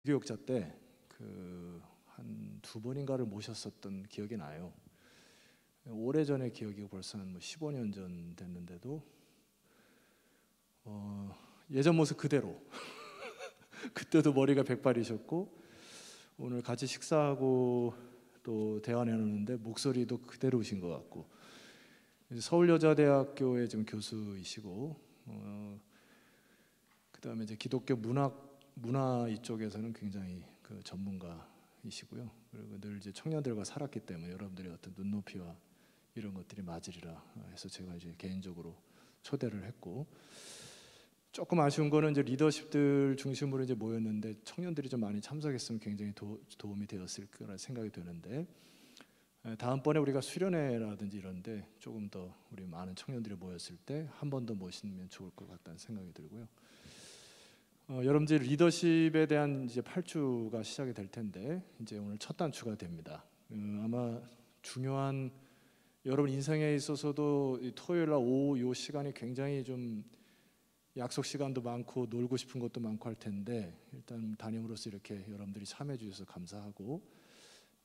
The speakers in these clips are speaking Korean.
기독자 때 한 두 번인가를 모셨었던 기억이 나요. 오래전의 기억이고 벌써 한 15년 전 됐는데도 예전 모습 그대로 그때도 머리가 백발이셨고 오늘 같이 식사하고 또 대화 나누는데 목소리도 그대로우신 것 같고 서울여자대학교의 지금 교수이시고 그다음에 이제 기독교 문화 이쪽에서는 굉장히 그 전문가이시고요. 그리고 늘 이제 청년들과 살았기 때문에 여러분들의 어떤 눈높이와 이런 것들이 맞으리라 해서 제가 이제 개인적으로 초대를 했고 조금 아쉬운 거는 이제 리더십들 중심으로 이제 모였는데 청년들이 좀 많이 참석했으면 굉장히 도움이 되었을 거라 생각이 되는데 다음번에 우리가 수련회라든지 이런데 조금 더 우리 많은 청년들이 모였을 때 한 번 더 모시면 좋을 것 같다는 생각이 들고요. 여러분들 리더십에 대한 이제 8주가 시작이 될 텐데 이제 오늘 첫 단추가 됩니다. 아마 중요한 여러분 인생에 있어서도 토요일 날 오후 이 시간이 굉장히 좀 약속 시간도 많고 놀고 싶은 것도 많고 할 텐데 일단 담임으로서 이렇게 여러분들이 참여해 주셔서 감사하고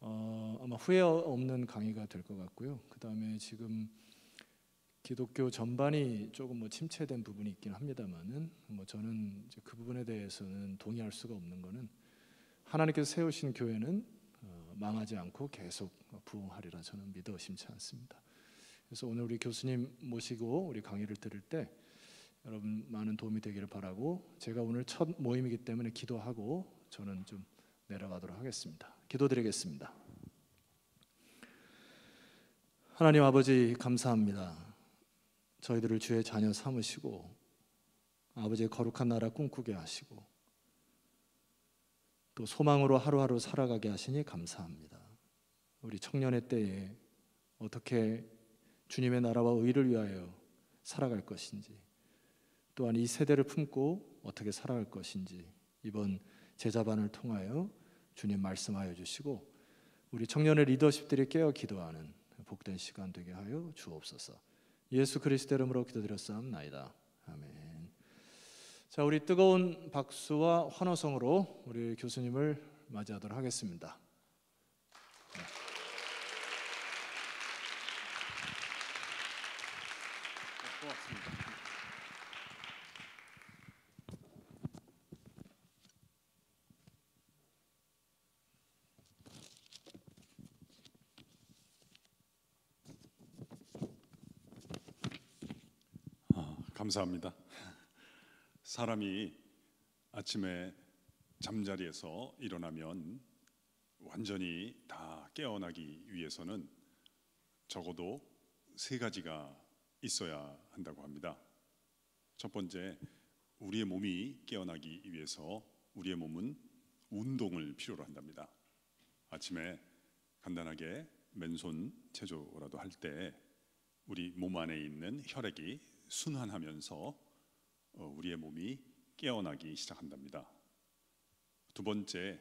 아마 후회 없는 강의가 될 것 같고요. 그 다음에 지금 기독교 전반이 조금 침체된 부분이 있긴 합니다만은 저는 이제 그 부분에 대해서는 동의할 수가 없는 거는 하나님께서 세우신 교회는 망하지 않고 계속 부흥하리라 저는 믿어 의심치 않습니다. 그래서 오늘 우리 교수님 모시고 우리 강의를 들을 때 여러분 많은 도움이 되기를 바라고 제가 오늘 첫 모임이기 때문에 기도하고 저는 좀 내려가도록 하겠습니다. 기도드리겠습니다. 하나님 아버지 감사합니다. 저희들을 주의 자녀 삼으시고 아버지의 거룩한 나라 꿈꾸게 하시고 또 소망으로 하루하루 살아가게 하시니 감사합니다. 우리 청년의 때에 어떻게 주님의 나라와 의를 위하여 살아갈 것인지 또한 이 세대를 품고 어떻게 살아갈 것인지 이번 제자반을 통하여 주님 말씀하여 주시고 우리 청년의 리더십들이 깨어 기도하는 복된 시간 되게 하여 주옵소서. 예수 그리스도 이름으로 기도드렸사옵나이다. 아멘. 자, 우리 뜨거운 박수와 환호성으로 우리 교수님을 맞이하도록 하겠습니다. 고맙습니다. 감사합니다. 사람이 아침에 잠자리에서 일어나면 완전히 다 깨어나기 위해서는 적어도 세 가지가 있어야 한다고 합니다. 첫 번째, 우리의 몸이 깨어나기 위해서 우리의 몸은 운동을 필요로 한답니다. 아침에 간단하게 맨손 체조라도 할 때 우리 몸 안에 있는 혈액이 순환하면서 우리의 몸이 깨어나기 시작한답니다. 두 번째,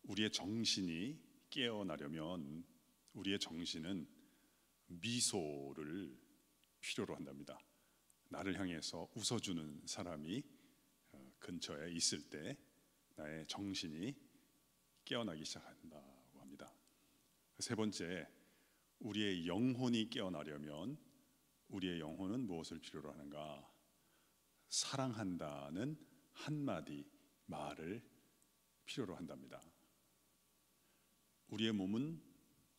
우리의 정신이 깨어나려면 우리의 정신은 미소를 필요로 한답니다. 나를 향해서 웃어주는 사람이 근처에 있을 때 나의 정신이 깨어나기 시작한다고 합니다. 세 번째, 우리의 영혼이 깨어나려면 우리의 영혼은 무엇을 필요로 하는가? 사랑한다는 한마디 말을 필요로 한답니다. 우리의 몸은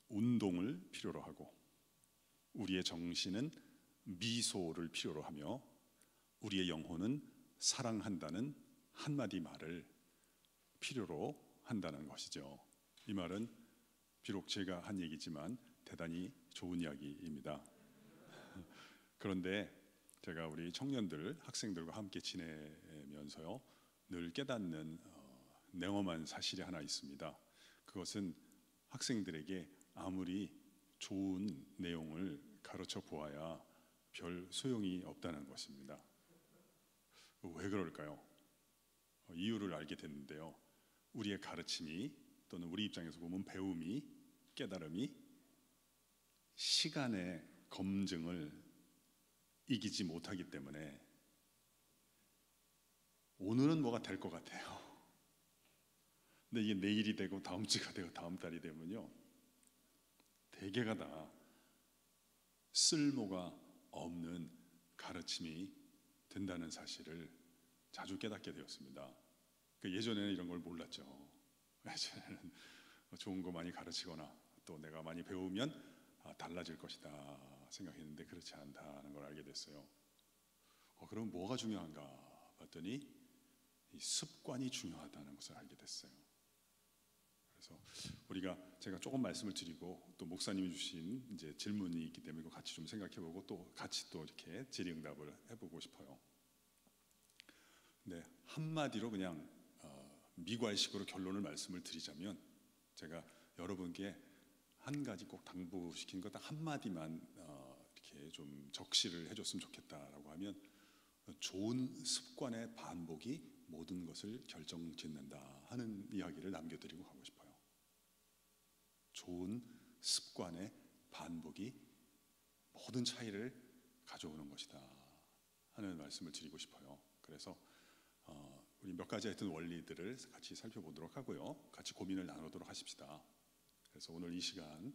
운동을 필요로 하고 우리의 정신은 미소를 필요로 하며 우리의 영혼은 사랑한다는 한마디 말을 필요로 한다는 것이죠. 이 말은 비록 제가 한 얘기지만 대단히 좋은 이야기입니다. 그런데 제가 우리 청년들, 학생들과 함께 지내면서요 늘 깨닫는 냉엄한 사실이 하나 있습니다. 그것은 학생들에게 아무리 좋은 내용을 가르쳐 보아야 별 소용이 없다는 것입니다. 왜 그럴까요? 이유를 알게 됐는데요. 우리의 가르침이 또는 우리 입장에서 보면 배움이, 깨달음이 시간의 검증을 이기지 못하기 때문에 오늘은 뭐가 될 것 같아요. 근데 이게 내일이 되고 다음 주가 되고 다음 달이 되면요, 대개가 다 쓸모가 없는 가르침이 된다는 사실을 자주 깨닫게 되었습니다. 예전에는 이런 걸 몰랐죠. 예전에는 좋은 거 많이 가르치거나 또 내가 많이 배우면 달라질 것이다 생각했는데 그렇지 않다는 걸 알게 됐어요. 그럼 뭐가 중요한가 봤더니 이 습관이 중요하다는 것을 알게 됐어요. 그래서 제가 조금 말씀을 드리고 또 목사님이 주신 이제 질문이 있기 때문에 같이 좀 생각해보고 또 같이 또 이렇게 질의응답을 해보고 싶어요. 근데 한마디로 그냥 미괄식으로 결론을 말씀을 드리자면, 제가 여러분께 한 가지 꼭 당부시킨 것 딱 한마디만 이렇게 좀 적시를 해줬으면 좋겠다라고 하면, 좋은 습관의 반복이 모든 것을 결정짓는다 하는 이야기를 남겨드리고 가고 싶어요. 좋은 습관의 반복이 모든 차이를 가져오는 것이다 하는 말씀을 드리고 싶어요. 그래서 우리 몇 가지 하여튼 원리들을 같이 살펴보도록 하고요, 같이 고민을 나누도록 하십시다. 그래서 오늘 이 시간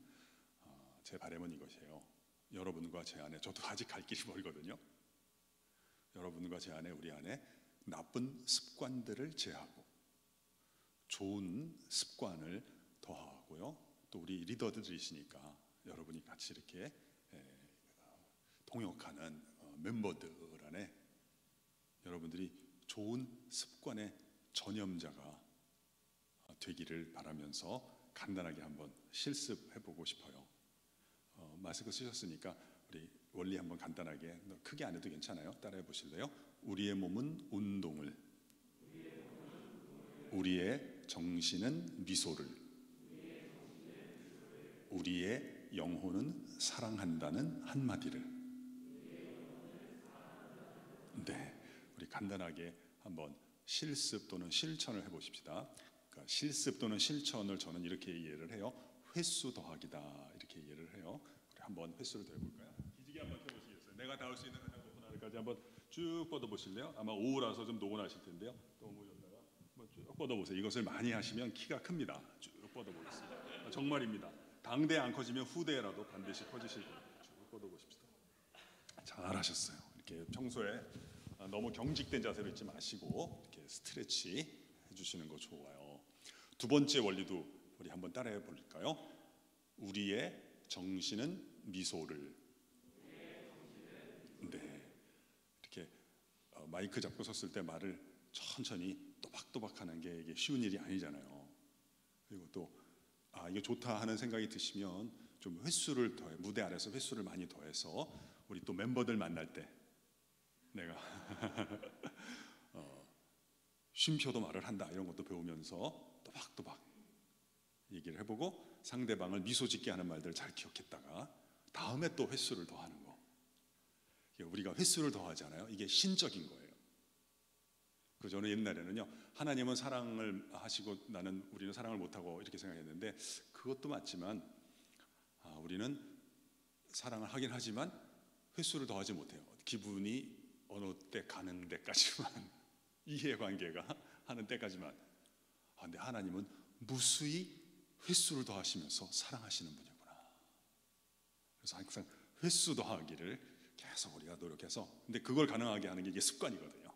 제 바람은 이것이에요. 여러분과 제 안에, 저도 아직 갈 길이 멀거든요. 여러분과 제 안에, 우리 안에 나쁜 습관들을 제하고 좋은 습관을 더하고요, 또 우리 리더들이시니까 여러분이 같이 이렇게 동역하는 멤버들 안에 여러분들이 좋은 습관의 전염자가 되기를 바라면서 간단하게 한번 실습해보고 싶어요. 마스크 쓰셨으니까 우리 원리 한번 간단하게, 크게 안 해도 괜찮아요. 따라해 보실래요? 우리의 몸은 운동을, 우리의 정신은 미소를, 우리의 영혼은 사랑한다는 한마디를. 네, 우리 간단하게 한번 실습 또는 실천을 해보십시다. 그러니까 실습 또는 실천을 저는 이렇게 이해를 해요. 횟수 더하기다 이렇게 이해를 해요. 우리 한번 횟수를 더해볼까요? 기지개 한번 펴보시겠어요? 내가 닿을 수 있는 가장 높은 하늘까지 한번 쭉 뻗어보실래요? 아마 오후라서 좀 노곤하실 텐데요. 너무 오셨다가 한번 쭉 뻗어보세요. 이것을 많이 하시면 키가 큽니다. 쭉 뻗어보겠습니다. 정말입니다. 당대 안 커지면 후대라도 반드시 커지실 거예요. 쭉 뻗어보십시다. 잘하셨어요. 이렇게 평소에 너무 경직된 자세로 있지 마시고 이렇게 스트레치 해주시는 거 좋아요. 두 번째 원리도 우리 한번 따라해 볼까요? 우리의 정신은 미소를. 네, 이렇게 마이크 잡고 섰을 때 말을 천천히 또박또박하는 게 이게 쉬운 일이 아니잖아요. 그리고 또 이게 좋다 하는 생각이 드시면 좀 횟수를 더해, 무대 아래서 횟수를 많이 더해서 우리 또 멤버들 만날 때 내가 쉼표도 말을 한다 이런 것도 배우면서 또박또박 얘기를 해보고 상대방을 미소 짓게 하는 말들을 잘 기억했다가 다음에 또 횟수를 더하는 거. 우리가 횟수를 더하잖아요. 이게 신적인 거예요. 그래서 저는 옛날에는요, 하나님은 사랑을 하시고 우리는 사랑을 못하고 이렇게 생각했는데, 그것도 맞지만 우리는 사랑을 하긴 하지만 횟수를 더하지 못해요. 기분이 어느 때 가는 데까지만 이해관계가 하는 때까지만. 근데 하나님은 무수히 횟수를 더하시면서 사랑하시는 분이구나. 그래서 항상 횟수 더하기를 계속 우리가 노력해서, 근데 그걸 가능하게 하는 게 이게 습관이거든요.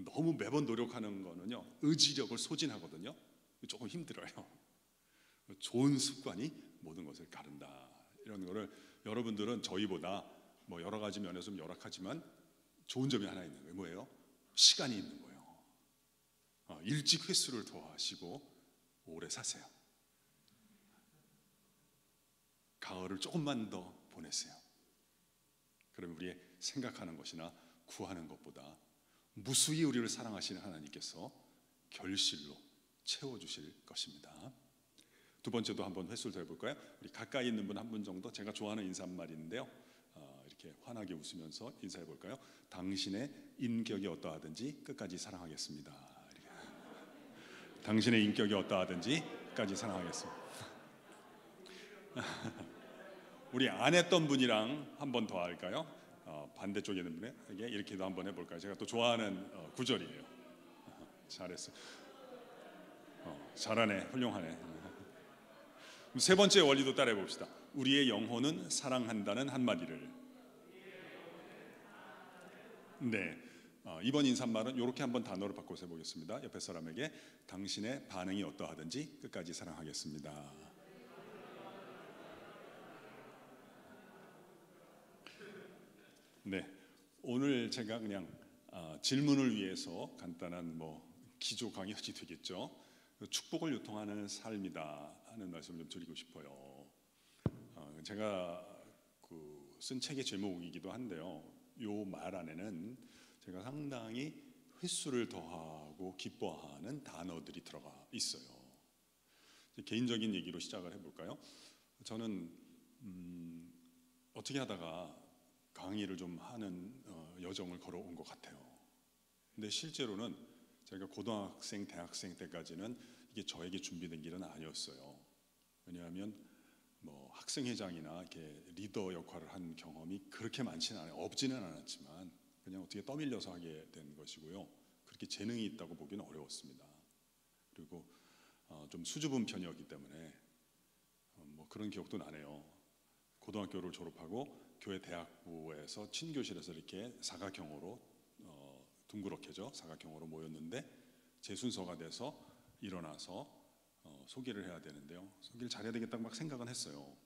너무 매번 노력하는 거는요, 의지력을 소진하거든요. 조금 힘들어요. 좋은 습관이 모든 것을 가른다. 이런 거를 여러분들은 저희보다 뭐 여러 가지 면에서 좀 열악하지만 좋은 점이 하나 있는 거예요. 뭐예요? 시간이 있는 거예요. 일찍 횟수를 더하시고 오래 사세요. 가을을 조금만 더 보내세요. 그러면 우리의 생각하는 것이나 구하는 것보다 무수히 우리를 사랑하시는 하나님께서 결실로 채워주실 것입니다. 두 번째도 한번 횟수를 더 해볼까요? 우리 가까이 있는 분 한 분 정도, 제가 좋아하는 인사말인데요, 이렇게 환하게 웃으면서 인사해 볼까요? 당신의 인격이 어떠하든지 끝까지 사랑하겠습니다. 이렇게. 당신의 인격이 어떠하든지 끝까지 사랑하겠습니다. 우리 안 했던 분이랑 한 번 더 할까요? 반대쪽에 있는 분에게 이렇게도 한번 해볼까요? 제가 또 좋아하는 구절이에요. 잘했어. 잘하네. 훌륭하네. 세 번째 원리도 따라해 봅시다. 우리의 영혼은 사랑한다는 한마디를. 네. 이번 인사말은 이렇게 한번 단어를 바꿔서 해보겠습니다. 옆에 사람에게 당신의 반응이 어떠하든지 끝까지 사랑하겠습니다. 네. 오늘 제가 그냥 질문을 위해서 간단한 기조 강연이 되겠죠. 축복을 요통하는 삶이다 하는 말씀을 좀 드리고 싶어요. 제가 쓴 책의 제목이기도 한데요. 요 말 안에는 제가 상당히 횟수를 더하고 기뻐하는 단어들이 들어가 있어요. 개인적인 얘기로 시작을 해볼까요? 저는 어떻게 하다가 강의를 좀 하는 여정을 걸어온 것 같아요. 근데 실제로는 제가 고등학생, 대학생 때까지는 이게 저에게 준비된 길은 아니었어요. 왜냐하면 학생회장이나 이렇게 리더 역할을 한 경험이 그렇게 많지는 않아요. 없지는 않았지만 그냥 어떻게 떠밀려서 하게 된 것이고요. 그렇게 재능이 있다고 보기는 어려웠습니다. 그리고 좀 수줍은 편이었기 때문에 그런 기억도 나네요. 고등학교를 졸업하고 교회 대학부에서 친교실에서 이렇게 사각형으로 둥그렇게죠. 사각형으로 모였는데 제 순서가 돼서 일어나서 소개를 해야 되는데요. 소개를 잘해야 되겠다고 막 생각은 했어요.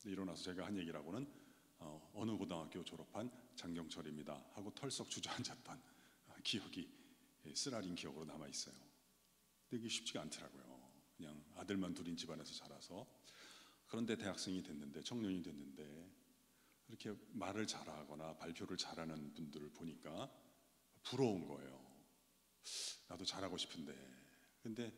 근데 일어나서 제가 한 얘기라고는 어느 고등학교 졸업한 장경철입니다 하고 털썩 주저앉았던 기억이 쓰라린 기억으로 남아 있어요. 근데 이게 쉽지가 않더라고요. 그냥 아들만 둘인 집안에서 자라서. 그런데 대학생이 됐는데, 청년이 됐는데 이렇게 말을 잘하거나 발표를 잘하는 분들을 보니까 부러운 거예요. 나도 잘하고 싶은데. 근데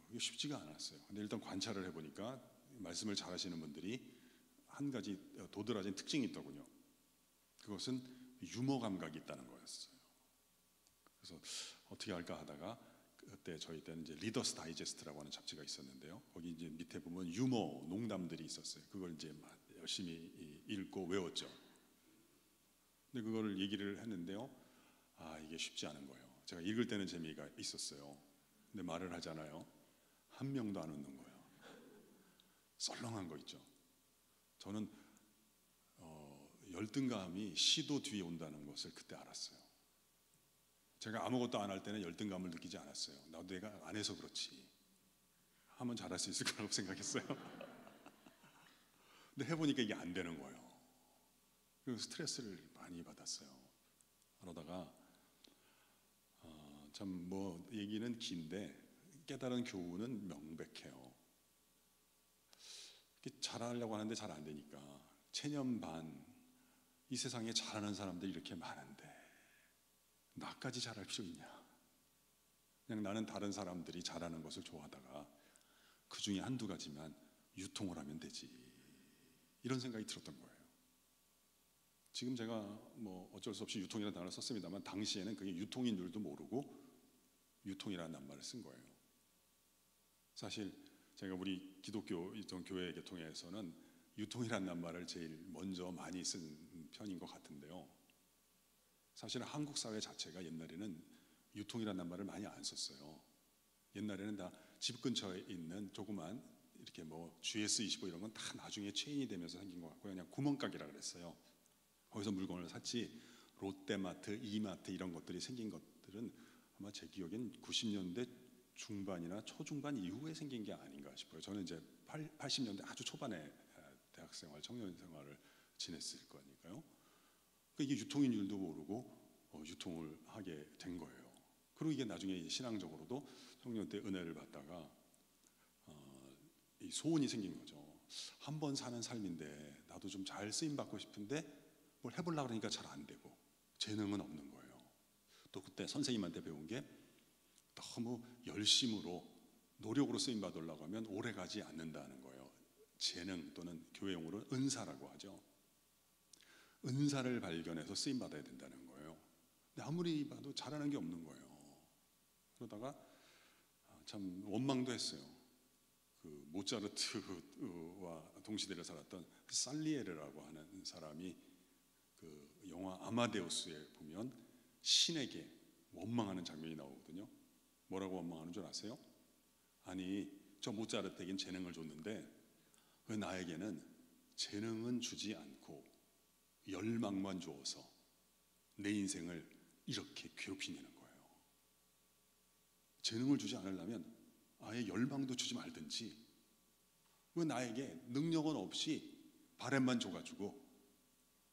이게 쉽지가 않았어요. 근데 일단 관찰을 해보니까 말씀을 잘하시는 분들이 한 가지 도드라진 특징이 있더군요. 그것은 유머 감각이 있다는 거였어요. 그래서 어떻게 할까 하다가 그때 저희 때는 이제 리더스 다이제스트라고 하는 잡지가 있었는데요. 거기 이제 밑에 보면 유머 농담들이 있었어요. 그걸 이제 열심히 읽고 외웠죠. 근데 그거를 얘기를 했는데요. 이게 쉽지 않은 거예요. 제가 읽을 때는 재미가 있었어요. 근데 말을 하잖아요. 한 명도 안 웃는 거예요. 썰렁한 거 있죠. 저는 열등감이 시도 뒤에 온다는 것을 그때 알았어요. 제가 아무것도 안 할 때는 열등감을 느끼지 않았어요. 나도 내가 안 해서 그렇지. 하면 잘할 수 있을 거라고 생각했어요. 근데 해보니까 이게 안 되는 거예요. 그래서 스트레스를 많이 받았어요. 그러다가 참 얘기는 긴데 깨달은 교훈은 명백해요. 잘하려고 하는데 잘 안 되니까 체념반, 이 세상에 잘하는 사람들이 이렇게 많은데 나까지 잘할 필요 있냐. 그냥 나는 다른 사람들이 잘하는 것을 좋아하다가 그 중에 한두 가지만 유통을 하면 되지. 이런 생각이 들었던 거예요. 지금 제가 어쩔 수 없이 유통이라는 단어를 썼습니다만 당시에는 그게 유통인 줄도 모르고 유통이라는 낱말을 쓴 거예요. 사실 제가 우리 기독교 교회 계통에서는 유통이라는 낱말을 제일 먼저 많이 쓴 편인 것 같은데요. 사실은 한국 사회 자체가 옛날에는 유통이라는 낱말을 많이 안 썼어요. 옛날에는 다 집 근처에 있는 조그만 이렇게 GS25 이런 건 다 나중에 체인이 되면서 생긴 것 같고요. 그냥 구멍가게라 그랬어요. 거기서 물건을 샀지 롯데마트, 이마트 이런 것들이 생긴 것들은 아마 제 기억엔 90년대 중반이나 초중반 이후에 생긴 게 아닌가 싶어요. 저는 이제 80년대 아주 초반에 대학생활, 청년 생활을 지냈을 거니까요. 이게 유통인 줄도 모르고 유통을 하게 된 거예요. 그리고 이게 나중에 신앙적으로도 청년 때 은혜를 받다가 이 소원이 생긴 거죠. 한 번 사는 삶인데 나도 좀 잘 쓰임 받고 싶은데 뭘 해보려고 그러니까 잘 안 되고 재능은 없는 거예요. 또 그때 선생님한테 배운 게 너무 열심으로 노력으로 쓰임 받으려고 하면 오래 가지 않는다는 거예요. 재능 또는 교회용어로 은사라고 하죠. 은사를 발견해서 쓰임 받아야 된다는 거예요. 근데 아무리 봐도 잘하는 게 없는 거예요. 그러다가 참 원망도 했어요. 그 모차르트와 동시대를 살았던 살리에르라고 하는 사람이 그 영화 아마데우스에 보면 신에게 원망하는 장면이 나오거든요. 뭐라고 원망하는 줄 아세요? 아니, 저 모차르트에겐 재능을 줬는데 왜 나에게는 재능은 주지 않고 열망만 주어서 내 인생을 이렇게 괴롭히는 거예요. 재능을 주지 않으려면 아예 열망도 주지 말든지 왜 나에게 능력은 없이 바램만 줘가지고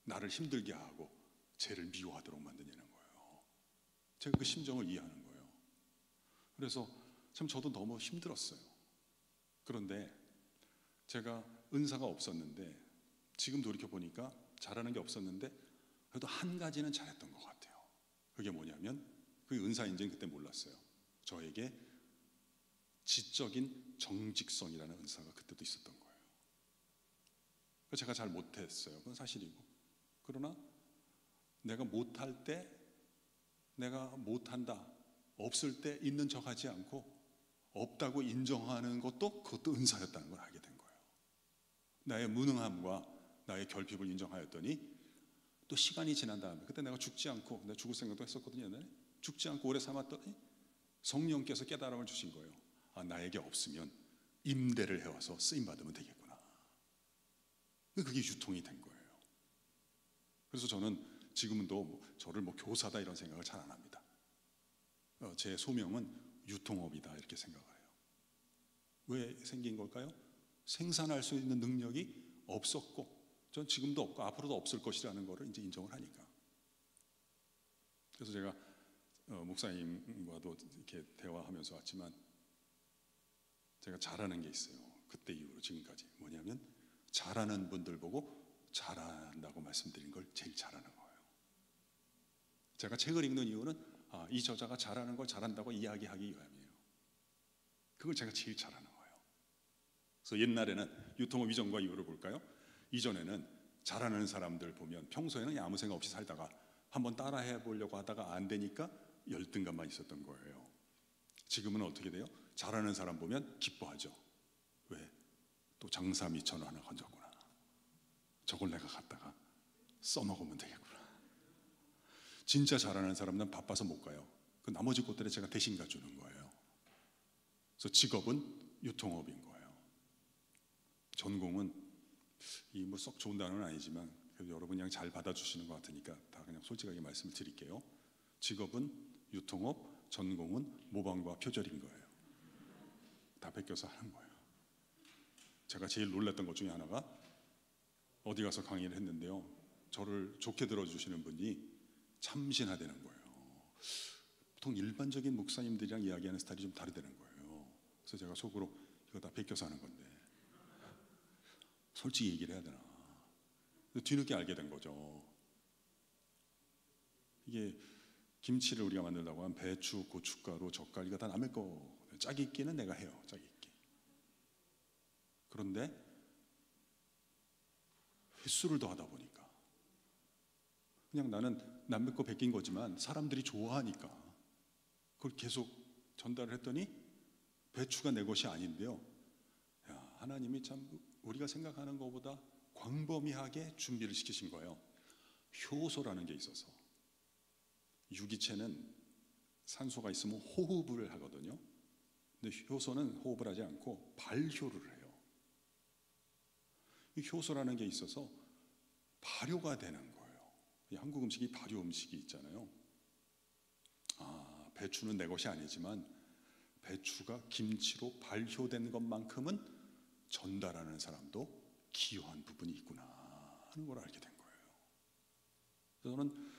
나를 힘들게 하고 죄를 미워하도록 만드냐는 거예요. 제가 그 심정을 이해하는 거예요. 그래서 참 저도 너무 힘들었어요. 그런데 제가 은사가 없었는데 지금 돌이켜보니까 잘하는 게 없었는데 그래도 한 가지는 잘했던 것 같아요. 그게 뭐냐면 그게 은사인지는 그때 몰랐어요. 저에게 지적인 정직성이라는 은사가 그때도 있었던 거예요. 제가 잘 못했어요. 그건 사실이고. 그러나 내가 못할 때 내가 못한다, 없을 때 있는 척하지 않고 없다고 인정하는 그것도 은사였다는 걸 알게 된 거예요. 나의 무능함과 나의 결핍을 인정하였더니 또 시간이 지난 다음에 그때 내가 죽지 않고, 내가 죽을 생각도 했었거든요. 옛날에. 죽지 않고 오래 삼았더니 성령께서 깨달음을 주신 거예요. 아, 나에게 없으면 임대를 해와서 쓰임받으면 되겠구나. 그게 유통이 된 거예요. 그래서 저는 지금도 저를 교사다 이런 생각을 잘 안 합니다. 제 소명은 유통업이다 이렇게 생각을 해요. 왜 생긴 걸까요? 생산할 수 있는 능력이 없었고 전 지금도 없고 앞으로도 없을 것이라는 것을 이제 인정을 하니까. 그래서 제가 목사님과도 이렇게 대화하면서 왔지만 제가 잘하는 게 있어요. 그때 이후로 지금까지. 뭐냐면 잘하는 분들 보고 잘한다고 말씀드린 걸 제일 잘하는 거예요. 제가 책을 읽는 이유는 이 저자가 잘하는 걸 잘한다고 이야기하기 위함이에요. 그걸 제가 제일 잘하는 거예요. 그래서 옛날에는 유통업 이전과 이후를 볼까요? 이전에는 잘하는 사람들 보면 평소에는 그냥 아무 생각 없이 살다가 한번 따라해 보려고 하다가 안 되니까 열등감만 있었던 거예요. 지금은 어떻게 돼요? 잘하는 사람 보면 기뻐하죠. 왜? 또 장사 미천 하나 건졌구나. 저걸 내가 갖다가 써먹으면 되겠구나. 진짜 잘하는 사람은 바빠서 못 가요. 그 나머지 곳들에 제가 대신 가주는 거예요. 그래서 직업은 유통업인 거예요. 전공은 썩 좋은 단어는 아니지만 그래도 여러분이 그냥 잘 받아주시는 것 같으니까 다 그냥 솔직하게 말씀을 드릴게요. 직업은 유통업, 전공은 모방과 표절인 거예요. 다 베껴서 하는 거예요. 제가 제일 놀랐던 것 중에 하나가 어디 가서 강의를 했는데요. 저를 좋게 들어주시는 분이 참신하다는 거예요. 보통 일반적인 목사님들이랑 이야기하는 스타일이 좀 다르다는 거예요. 그래서 제가 속으로 이거 다 베껴서 하는 건데 솔직히 얘기를 해야 되나. 뒤늦게 알게 된 거죠. 이게 김치를 우리가 만들다고 하면 배추, 고춧가루, 젓갈 이거 다 남의 거. 짜깁기는 내가 해요. 짜깁기. 그런데 횟수를 더 하다 보니까 그냥 나는 남의 거 베낀 거지만 사람들이 좋아하니까 그걸 계속 전달을 했더니 배추가 내 것이 아닌데요. 야, 하나님이 참 우리가 생각하는 것보다 광범위하게 준비를 시키신 거예요. 효소라는 게 있어서 유기체는 산소가 있으면 호흡을 하거든요. 근데 효소는 호흡을 하지 않고 발효를 해요. 이 효소라는 게 있어서 발효가 되는 거예요. 이 한국 음식이 발효 음식이 있잖아요. 배추는 내 것이 아니지만 배추가 김치로 발효된 것만큼은 전달하는 사람도 기여한 부분이 있구나 하는 걸 알게 된 거예요. 저는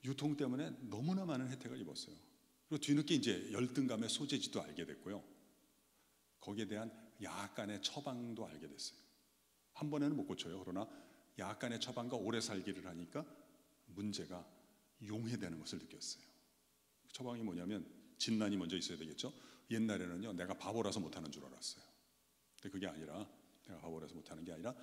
유통 때문에 너무나 많은 혜택을 입었어요. 그리고 뒤늦게 이제 열등감의 소재지도 알게 됐고요. 거기에 대한 약간의 처방도 알게 됐어요. 한 번에는 못 고쳐요. 그러나 약간의 처방과 오래 살기를 하니까 문제가 용해되는 것을 느꼈어요. 처방이 뭐냐면 진란이 먼저 있어야 되겠죠. 옛날에는요 내가 바보라서 못하는 줄 알았어요. 근데 그게 아니라 내가 바보라서 못하는 게 아니라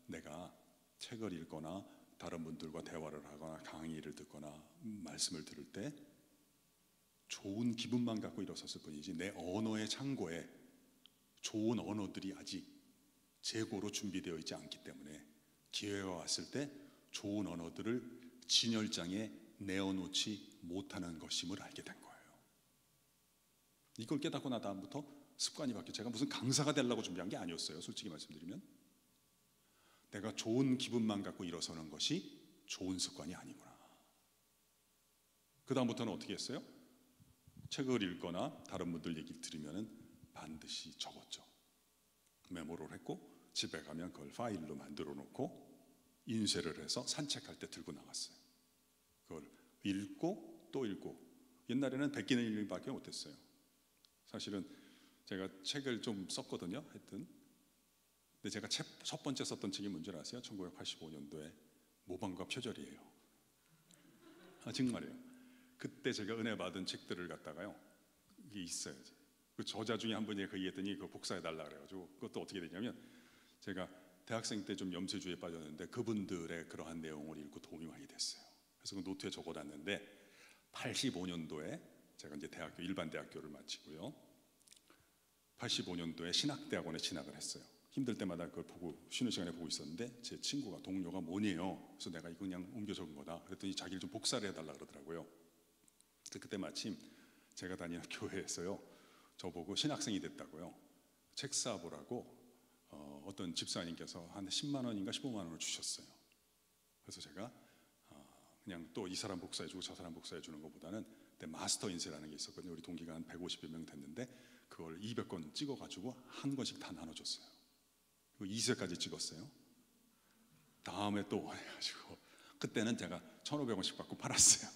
내가 책을 읽거나 다른 분들과 대화를 하거나 강의를 듣거나 말씀을 들을 때 좋은 기분만 갖고 일어섰을 뿐이지 내 언어의 창고에 좋은 언어들이 아직 재고로 준비되어 있지 않기 때문에 기회가 왔을 때 좋은 언어들을 진열장에 내어놓지 못하는 것임을 알게 된 거예요. 이걸 깨닫고 나 다음부터 습관이 바뀌어. 제가 무슨 강사가 되려고 준비한 게 아니었어요. 솔직히 말씀드리면 내가 좋은 기분만 갖고 일어서는 것이 좋은 습관이 아니구나. 그 다음부터는 어떻게 했어요? 책을 읽거나 다른 분들 얘기를 들으면 반드시 적었죠. 메모를 했고 집에 가면 그걸 파일로 만들어 놓고 인쇄를 해서 산책할 때 들고 나갔어요. 그걸 읽고 또 읽고. 옛날에는 베끼는 일밖에 못했어요. 사실은 제가 책을 좀 썼거든요. 하여튼 근데 제가 첫 번째 썼던 책이 뭔지 아세요? 1985년도에 모방과 표절이에요. 정말이에요. 그때 제가 은혜 받은 책들을 갖다가요, 이게 있어요. 그 저자 중에 한 분이 그 얘기했더니 그거 복사해 달라 그래가지고 그것도 어떻게 되냐면 제가 대학생 때 좀 염세주의에 빠졌는데 그분들의 그러한 내용을 읽고 도움이 많이 됐어요. 그래서 그 노트에 적어놨는데 85년도에 제가 이제 대학교 일반 대학교를 마치고요. 85년도에 신학대학원에 진학을 했어요. 힘들 때마다 그걸 보고 쉬는 시간에 보고 있었는데 제 친구가 동료가 뭐니에요. 그래서 내가 이거 그냥 옮겨 적은 거다. 그랬더니 자기를 좀 복사를 해달라 그러더라고요. 그때 마침 제가 다니는 교회에서요 저보고 신학생이 됐다고요. 책 사보라고 어떤 집사님께서 한 10만 원인가 15만 원을 주셨어요. 그래서 제가 그냥 또 이 사람 복사해주고 저 사람 복사해주는 것보다는 그때 마스터 인쇄라는 게 있었거든요. 우리 동기가 한 150여 명 됐는데 그걸 200권 찍어가지고 한 권씩 다 나눠줬어요. 그리고 2세까지 찍었어요. 다음에 또 해가지고 그때는 제가 1,500원씩 받고 팔았어요.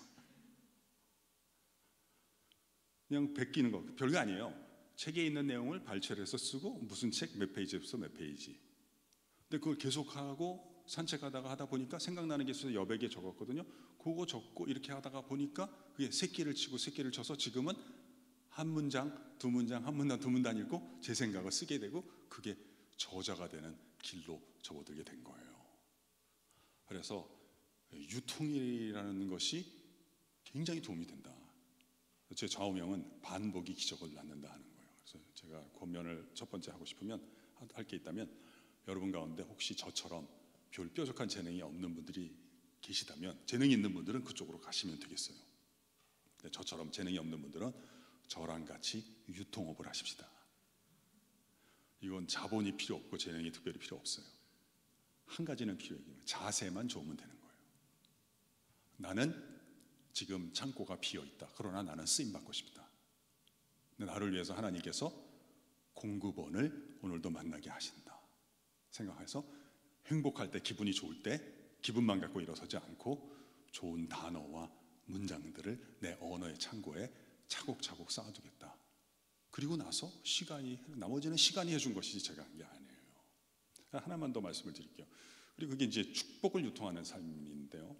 그냥 베끼는 거 별거 아니에요. 책에 있는 내용을 발췌를 해서 쓰고 무슨 책 몇 페이지에서 몇 페이지. 근데 그걸 계속하고 산책하다가 하다 보니까 생각나는 게 있어서 여백에 적었거든요. 그거 적고 이렇게 하다가 보니까 그게 새끼를 치고 새끼를 쳐서 지금은 한 문장, 두 문장, 한 문단, 두 문단 읽고 제 생각을 쓰게 되고 그게 저자가 되는 길로 접어들게 된 거예요. 그래서 유통이라는 것이 굉장히 도움이 된다. 제 좌우명은 반복이 기적을 낳는다 하는 거예요. 그래서 제가 권면을 첫 번째 하고 싶으면 할 게 있다면 여러분 가운데 혹시 저처럼 별 뾰족한 재능이 없는 분들이 계시다면 재능이 있는 분들은 그쪽으로 가시면 되겠어요. 근데 저처럼 재능이 없는 분들은 저랑 같이 유통업을 하십시다. 이건 자본이 필요 없고 재능이 특별히 필요 없어요. 한 가지는 필요해요. 자세만 좋으면 되는 거예요. 나는 지금 창고가 비어있다. 그러나 나는 쓰임받고 싶다. 나를 위해서 하나님께서 공급원을 오늘도 만나게 하신다 생각해서 행복할 때, 기분이 좋을 때 기분만 갖고 일어서지 않고 좋은 단어와 문장들을 내 언어의 창고에 차곡차곡 쌓아두겠다. 그리고 나서 나머지는 시간이 해준 것이지 제가 한 게 아니에요. 하나만 더 말씀을 드릴게요. 그리고 그게 이제 축복을 유통하는 삶인데요.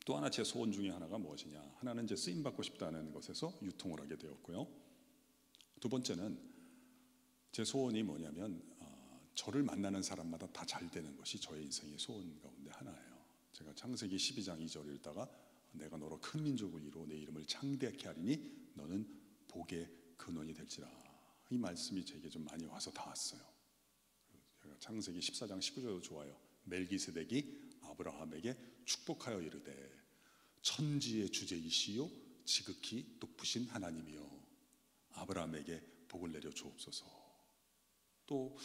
또 하나 제 소원 중에 하나가 무엇이냐? 하나는 이제 쓰임 받고 싶다는 것에서 유통을 하게 되었고요. 두 번째는 제 소원이 뭐냐면 저를 만나는 사람마다 다 잘 되는 것이 저의 인생의 소원 가운데 하나예요. 제가 창세기 12장 2절 읽다가 내가 너로 큰 민족을 이루어 내 이름을 창대케 하리니 너는 복의 근원이 될지라. 이 말씀이 제게 좀 많이 와서 닿았어요. 제가 창세기 14장 19절도 좋아요. 멜기세덱이 아브라함에게 축복하여 이르되 천지의 주제이시요 지극히 높으신 하나님이여 아브라함에게 복을 내려 주옵소서. 또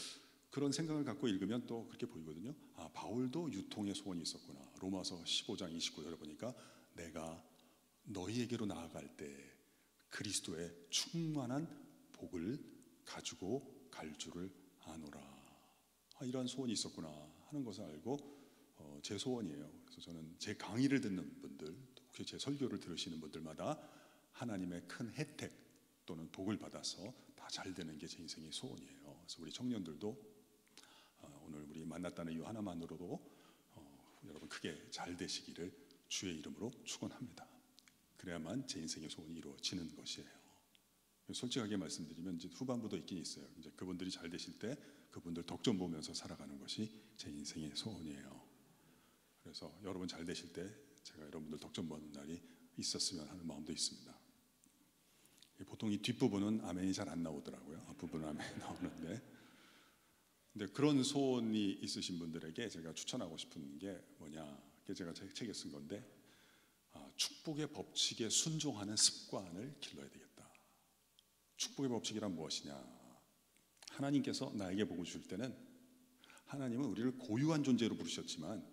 그런 생각을 갖고 읽으면 또 그렇게 보이거든요. 바울도 유통의 소원이 있었구나. 로마서 15장 29절에 보니까 내가 너희에게로 나아갈 때 그리스도의 충만한 복을 가지고 갈 줄을 아노라. 이런 소원이 있었구나 하는 것을 알고 제 소원이에요. 그래서 저는 제 강의를 듣는 분들, 혹시 제 설교를 들으시는 분들마다 하나님의 큰 혜택 또는 복을 받아서 다 잘 되는 게 제 인생의 소원이에요. 그래서 우리 청년들도 오늘 우리 만났다는 이유 하나만으로도 여러분 크게 잘 되시기를 주의 이름으로 축원합니다. 그래야만 제 인생의 소원이 이루어지는 것이에요. 솔직하게 말씀드리면 이제 후반부도 있긴 있어요. 이제 그분들이 잘 되실 때 그분들 덕 좀 보면서 살아가는 것이 제 인생의 소원이에요. 그래서 여러분 잘 되실 때 제가 여러분들 덕 좀 보는 날이 있었으면 하는 마음도 있습니다. 보통 이 뒷부분은 아멘이 잘 안 나오더라고요. 앞부분은 아멘이 나오는데, 근데 그런 소원이 있으신 분들에게 제가 추천하고 싶은 게 뭐냐? 제가 책에 쓴 건데 축복의 법칙에 순종하는 습관을 길러야 되겠다. 축복의 법칙이란 무엇이냐? 하나님께서 나에게 복을 주실 때는 하나님은 우리를 고유한 존재로 부르셨지만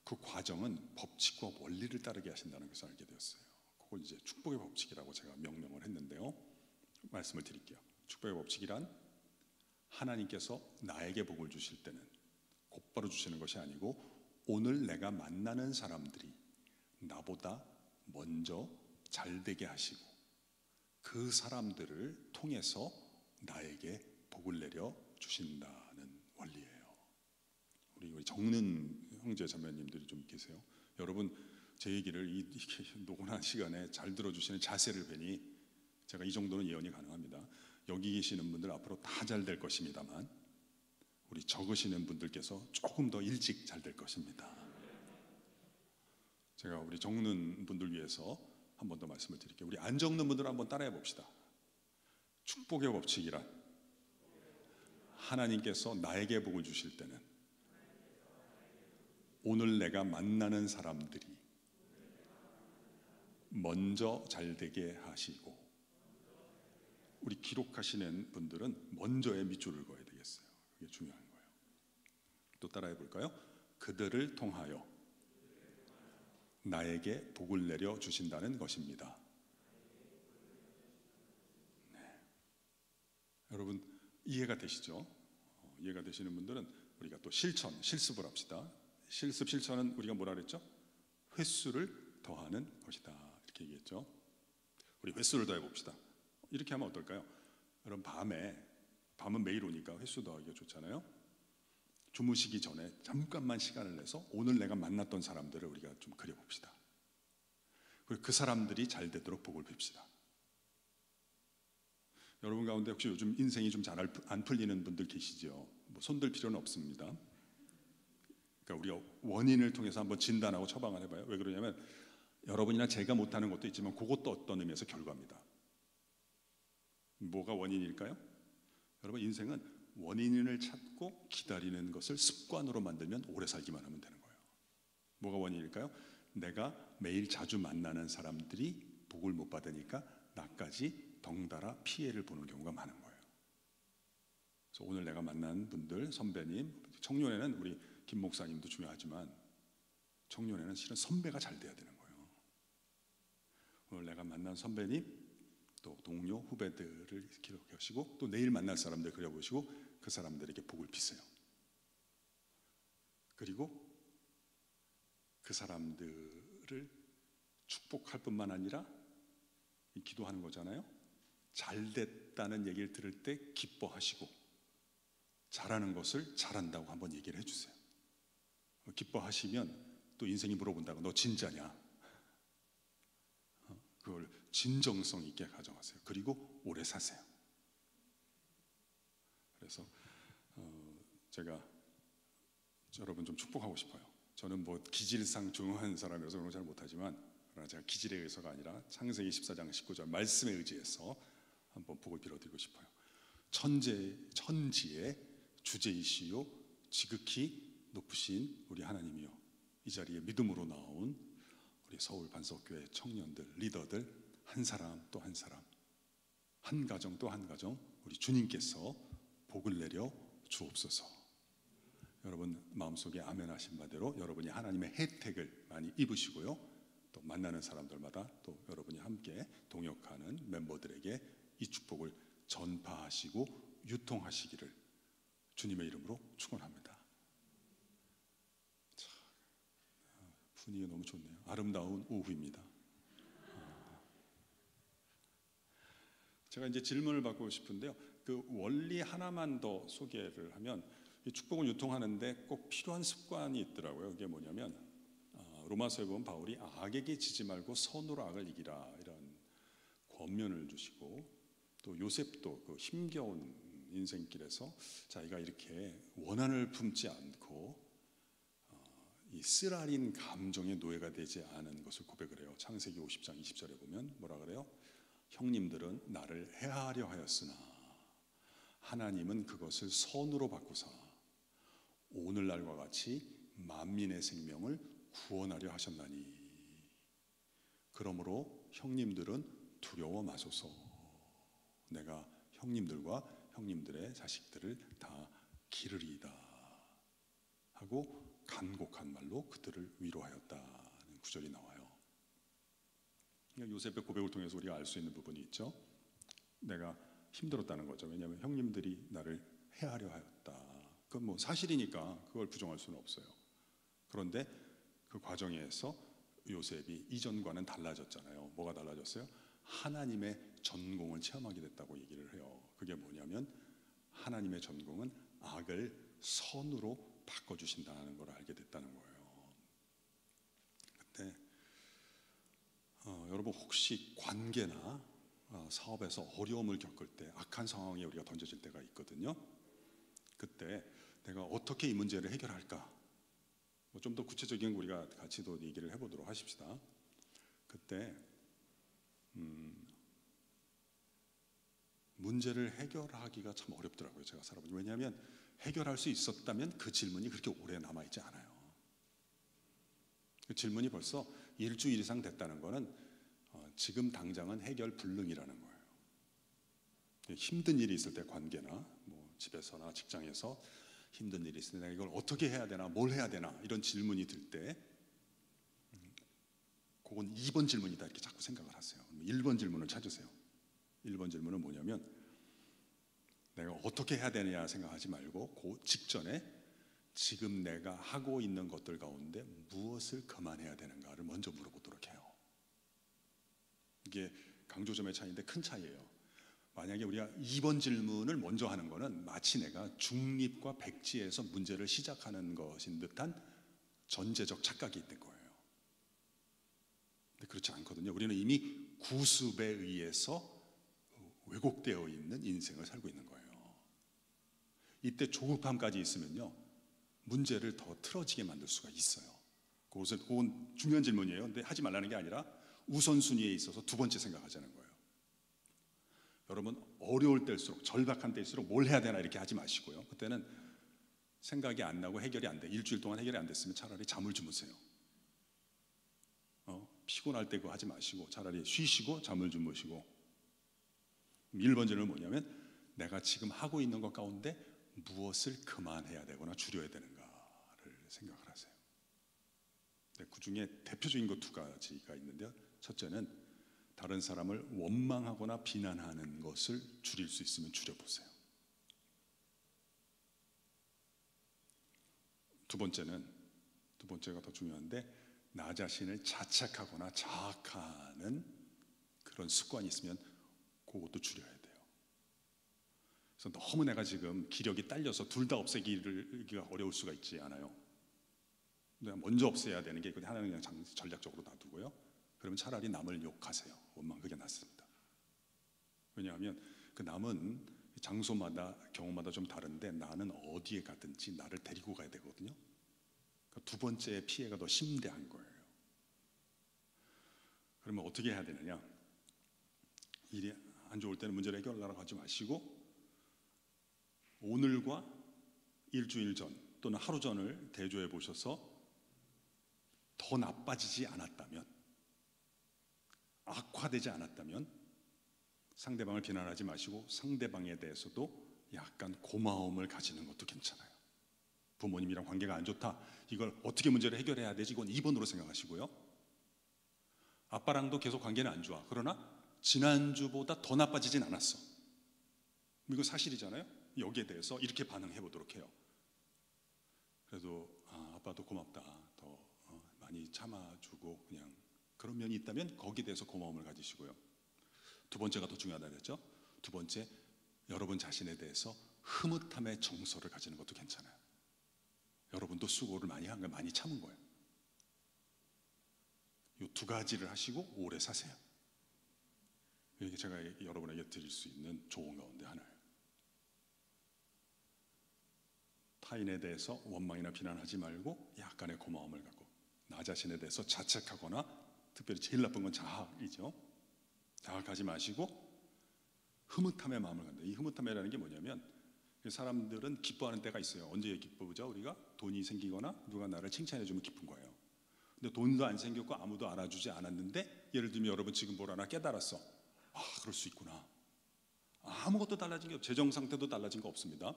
그 과정은 법칙과 원리를 따르게 하신다는 것을 알게 되었어요. 그걸 이제 축복의 법칙이라고 제가 명명을 했는데요. 말씀을 드릴게요. 축복의 법칙이란 하나님께서 나에게 복을 주실 때는 곧바로 주시는 것이 아니고 오늘 내가 만나는 사람들이 나보다 먼저 잘되게 하시고 그 사람들을 통해서 나에게 복을 내려 주신다는 원리예요. 우리 적는 형제 자매님들이 좀 계세요. 여러분 제 얘기를 이렇게 노곤한 시간에 잘 들어주시는 자세를 뵈니 제가 이 정도는 예언이 가능합니다. 여기 계시는 분들 앞으로 다 잘 될 것입니다만 우리 적으시는 분들께서 조금 더 일찍 잘 될 것입니다. 제가 우리 적는 분들 위해서 한 번 더 말씀을 드릴게요. 우리 안 적는 분들 한번 따라해 봅시다. 축복의 법칙이란 하나님께서 나에게 복을 주실 때는 오늘 내가 만나는 사람들이 먼저 잘되게 하시고, 우리 기록하시는 분들은 먼저의 밑줄을 그어야 되겠어요. 그게 중요한 거예요. 또 따라해 볼까요? 그들을 통하여 나에게 복을 내려 주신다는 것입니다. 네. 여러분 이해가 되시죠? 이해가 되시는 분들은 우리가 또 실습을 합시다. 실천은 우리가 뭐라 그랬죠? 횟수를 더하는 것이다, 이렇게 얘기했죠. 우리 횟수를 더해 봅시다. 이렇게 하면 어떨까요? 여러분 밤은 매일 오니까 횟수 더하기가 좋잖아요. 주무시기 전에 잠깐만 시간을 내서 오늘 내가 만났던 사람들을 우리가 좀 그려봅시다. 그리고 그 사람들이 잘 되도록 복을 빕시다. 여러분 가운데 혹시 요즘 인생이 좀 잘 안 풀리는 분들 계시죠? 뭐 손들 필요는 없습니다. 그러니까 우리가 원인을 통해서 한번 진단하고 처방을 해봐요. 왜 그러냐면 여러분이나 제가 못하는 것도 있지만 그것도 어떤 의미에서 결과입니다. 뭐가 원인일까요? 여러분 인생은 원인을 찾고 기다리는 것을 습관으로 만들면 오래 살기만 하면 되는 거예요. 뭐가 원인일까요? 내가 매일 자주 만나는 사람들이 복을 못 받으니까 나까지 덩달아 피해를 보는 경우가 많은 거예요. 그래서 오늘 내가 만난 분들, 선배님, 청년에는 우리 김 목사님도 중요하지만 청년에는 실은 선배가 잘 돼야 되는 거예요. 오늘 내가 만난 선배님, 또 동료, 후배들을 기록하시고 또 내일 만날 사람들 그려보시고 그 사람들에게 복을 비세요. 그리고 그 사람들을 축복할 뿐만 아니라 기도하는 거잖아요. 잘 됐다는 얘기를 들을 때 기뻐하시고 잘하는 것을 잘한다고 한번 얘기를 해주세요. 기뻐하시면 또 인생이 물어본다고 너 진짜냐? 그걸 진정성 있게 가져가세요. 그리고 오래 사세요. 그래서 제가 여러분 좀 축복하고 싶어요. 저는 뭐 기질상 중요한 사람이라서 그런 걸 잘 못하지만 그러나 제가 기질에 의해서가 아니라 창세기 14장 19절 말씀에 의지해서 한번 복을 빌어드리고 싶어요. 천지의 주제이시요 지극히 높으신 우리 하나님이요, 이 자리에 믿음으로 나온 우리 서울 반석교회 청년들, 리더들 한 사람 또 한 사람, 한 가정 또 한 가정 우리 주님께서 복을 내려 주옵소서. 여러분 마음속에 아멘 하신 바대로 여러분이 하나님의 혜택을 많이 입으시고요, 또 만나는 사람들마다 또 여러분이 함께 동역하는 멤버들에게 이 축복을 전파하시고 유통하시기를 주님의 이름으로 축원합니다. 분위기가 너무 좋네요. 아름다운 오후입니다. 제가 이제 질문을 받고 싶은데요. 그 원리 하나만 더 소개를 하면 이 축복을 유통하는데 꼭 필요한 습관이 있더라고요. 그게 뭐냐면 로마서에 보면 바울이 악에게 지지 말고 선으로 악을 이기라 이런 권면을 주시고, 또 요셉도 그 힘겨운 인생길에서 자기가 이렇게 원한을 품지 않고 이 쓰라린 감정의 노예가 되지 않은 것을 고백을 해요. 창세기 50장 20절에 보면 뭐라 그래요? 형님들은 나를 해하려 하였으나 하나님은 그것을 선으로 바꾸사 오늘날과 같이 만민의 생명을 구원하려 하셨나니. 그러므로 형님들은 두려워 마소서. 내가 형님들과 형님들의 자식들을 다 기르리이다 하고 간곡한 말로 그들을 위로하였다는 구절이 나와요. 그러니까 요셉의 고백을 통해서 우리가 알 수 있는 부분이 있죠. 내가 힘들었다는 거죠. 왜냐하면 형님들이 나를 해하려 하였다. 그건 뭐 사실이니까 그걸 부정할 수는 없어요. 그런데 그 과정에서 요셉이 이전과는 달라졌잖아요. 뭐가 달라졌어요? 하나님의 전공을 체험하게 됐다고 얘기를 해요. 그게 뭐냐면 하나님의 전공은 악을 선으로 바꿔주신다는 걸 알게 됐다는 거예요. 근데 여러분 혹시 관계나 사업에서 어려움을 겪을 때 악한 상황에 우리가 던져질 때가 있거든요. 그때 내가 어떻게 이 문제를 해결할까? 좀 더 구체적인 우리가 같이 또 얘기를 해보도록 하십시다. 그때 문제를 해결하기가 참 어렵더라고요. 제가 살아보니. 왜냐하면 해결할 수 있었다면 그 질문이 그렇게 오래 남아있지 않아요. 그 질문이 벌써 일주일 이상 됐다는 거는 지금 당장은 해결 불능이라는 거예요. 힘든 일이 있을 때 관계나 뭐 집에서나 직장에서 힘든 일이 있을 때 내가 이걸 어떻게 해야 되나 뭘 해야 되나 이런 질문이 들 때 그건 2번 질문이다 이렇게 자꾸 생각을 하세요. 1번 질문을 찾으세요. 1번 질문은 뭐냐면 내가 어떻게 해야 되느냐 생각하지 말고 그 직전에 지금 내가 하고 있는 것들 가운데 무엇을 그만해야 되는가를 먼저 물어보도록 해요. 이게 강조점의 차이인데 큰 차이예요. 만약에 우리가 2번 질문을 먼저 하는 거는 마치 내가 중립과 백지에서 문제를 시작하는 것인 듯한 전제적 착각이 있는 거예요. 근데 그렇지 않거든요. 우리는 이미 구습에 의해서 왜곡되어 있는 인생을 살고 있는 거예요. 이때 조급함까지 있으면요 문제를 더 틀어지게 만들 수가 있어요. 그건 중요한 질문이에요. 근데 하지 말라는 게 아니라 우선순위에 있어서 2번째 생각하자는 거예요. 여러분 어려울 때일수록 절박한 때일수록 뭘 해야 되나 이렇게 하지 마시고요. 그때는 생각이 안 나고 해결이 안 돼. 일주일 동안 해결이 안 됐으면 차라리 잠을 주무세요. 피곤할 때 그거 하지 마시고 차라리 쉬시고 잠을 주무시고. 1번 질문은 뭐냐면 내가 지금 하고 있는 것 가운데 무엇을 그만해야 되거나 줄여야 되는가를 생각을 하세요. 그 중에 대표적인 것 2가지가 있는데요. 첫째는 다른 사람을 원망하거나 비난하는 것을 줄일 수 있으면 줄여보세요. 2번째가 더 중요한데 나 자신을 자책하거나 자학하는 그런 습관이 있으면 그것도 줄여야 돼요. 그래서 너무 내가 지금 기력이 딸려서 둘 다 없애기가 어려울 수가 있지 않아요. 내가 먼저 없애야 되는 게 하나는 그냥 전략적으로 놔두고요. 그러면 차라리 남을 욕하세요. 원망 그게 낫습니다. 왜냐하면 그 남은 장소마다 경우마다 좀 다른데 나는 어디에 가든지 나를 데리고 가야 되거든요. 그러니까 2번째 피해가 더 심대한 거예요. 그러면 어떻게 해야 되느냐? 일이 안 좋을 때는 문제를 해결하려고 하지 마시고 오늘과 일주일 전 또는 하루 전을 대조해 보셔서 더 나빠지지 않았다면, 악화되지 않았다면 상대방을 비난하지 마시고 상대방에 대해서도 약간 고마움을 가지는 것도 괜찮아요. 부모님이랑 관계가 안 좋다. 이걸 어떻게 문제를 해결해야 되지? 이건 2번으로 생각하시고요. 아빠랑도 계속 관계는 안 좋아. 그러나 지난주보다 더 나빠지진 않았어. 이거 사실이잖아요. 여기에 대해서 이렇게 반응해 보도록 해요. 그래도 아빠도 고맙다. 더 많이 참아주고 그냥 그런 면이 있다면 거기에 대해서 고마움을 가지시고요. 2번째가 더 중요하다 그랬죠. 2번째, 여러분 자신에 대해서 흐뭇함의 정서를 가지는 것도 괜찮아요. 여러분도 수고를 많이 한 거 많이 참은 거예요. 이 2가지를 하시고 오래 사세요. 이게 제가 여러분에게 드릴 수 있는 조언 가운데 하나예요. 타인에 대해서 원망이나 비난하지 말고 약간의 고마움을 갖고 나 자신에 대해서 자책하거나 특별히 제일 나쁜 건 자학이죠. 자학하지 마시고 흐뭇함의 마음을 갖는다. 이 흐뭇함이라는 게 뭐냐면 사람들은 기뻐하는 때가 있어요. 언제 기뻐보죠? 우리가 돈이 생기거나 누가 나를 칭찬해 주면 기쁜 거예요. 근데 돈도 안 생겼고 아무도 알아주지 않았는데 예를 들면 여러분 지금 뭘 하나 깨달았어. 아, 그럴 수 있구나. 아무것도 달라진 게 없어요. 재정 상태도 달라진 거 없습니다.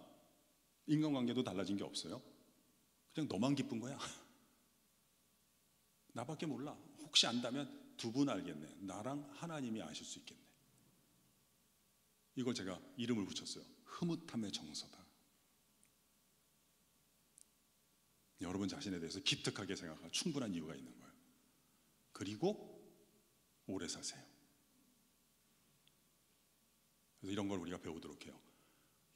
인간관계도 달라진 게 없어요. 그냥 너만 기쁜 거야. 나밖에 몰라. 혹시 안다면 두 분 알겠네. 나랑 하나님이 아실 수 있겠네. 이걸 제가 이름을 붙였어요. 흐뭇함의 정서다. 여러분 자신에 대해서 기특하게 생각할 충분한 이유가 있는 거예요. 그리고 오래 사세요. 그래서 이런 걸 우리가 배우도록 해요.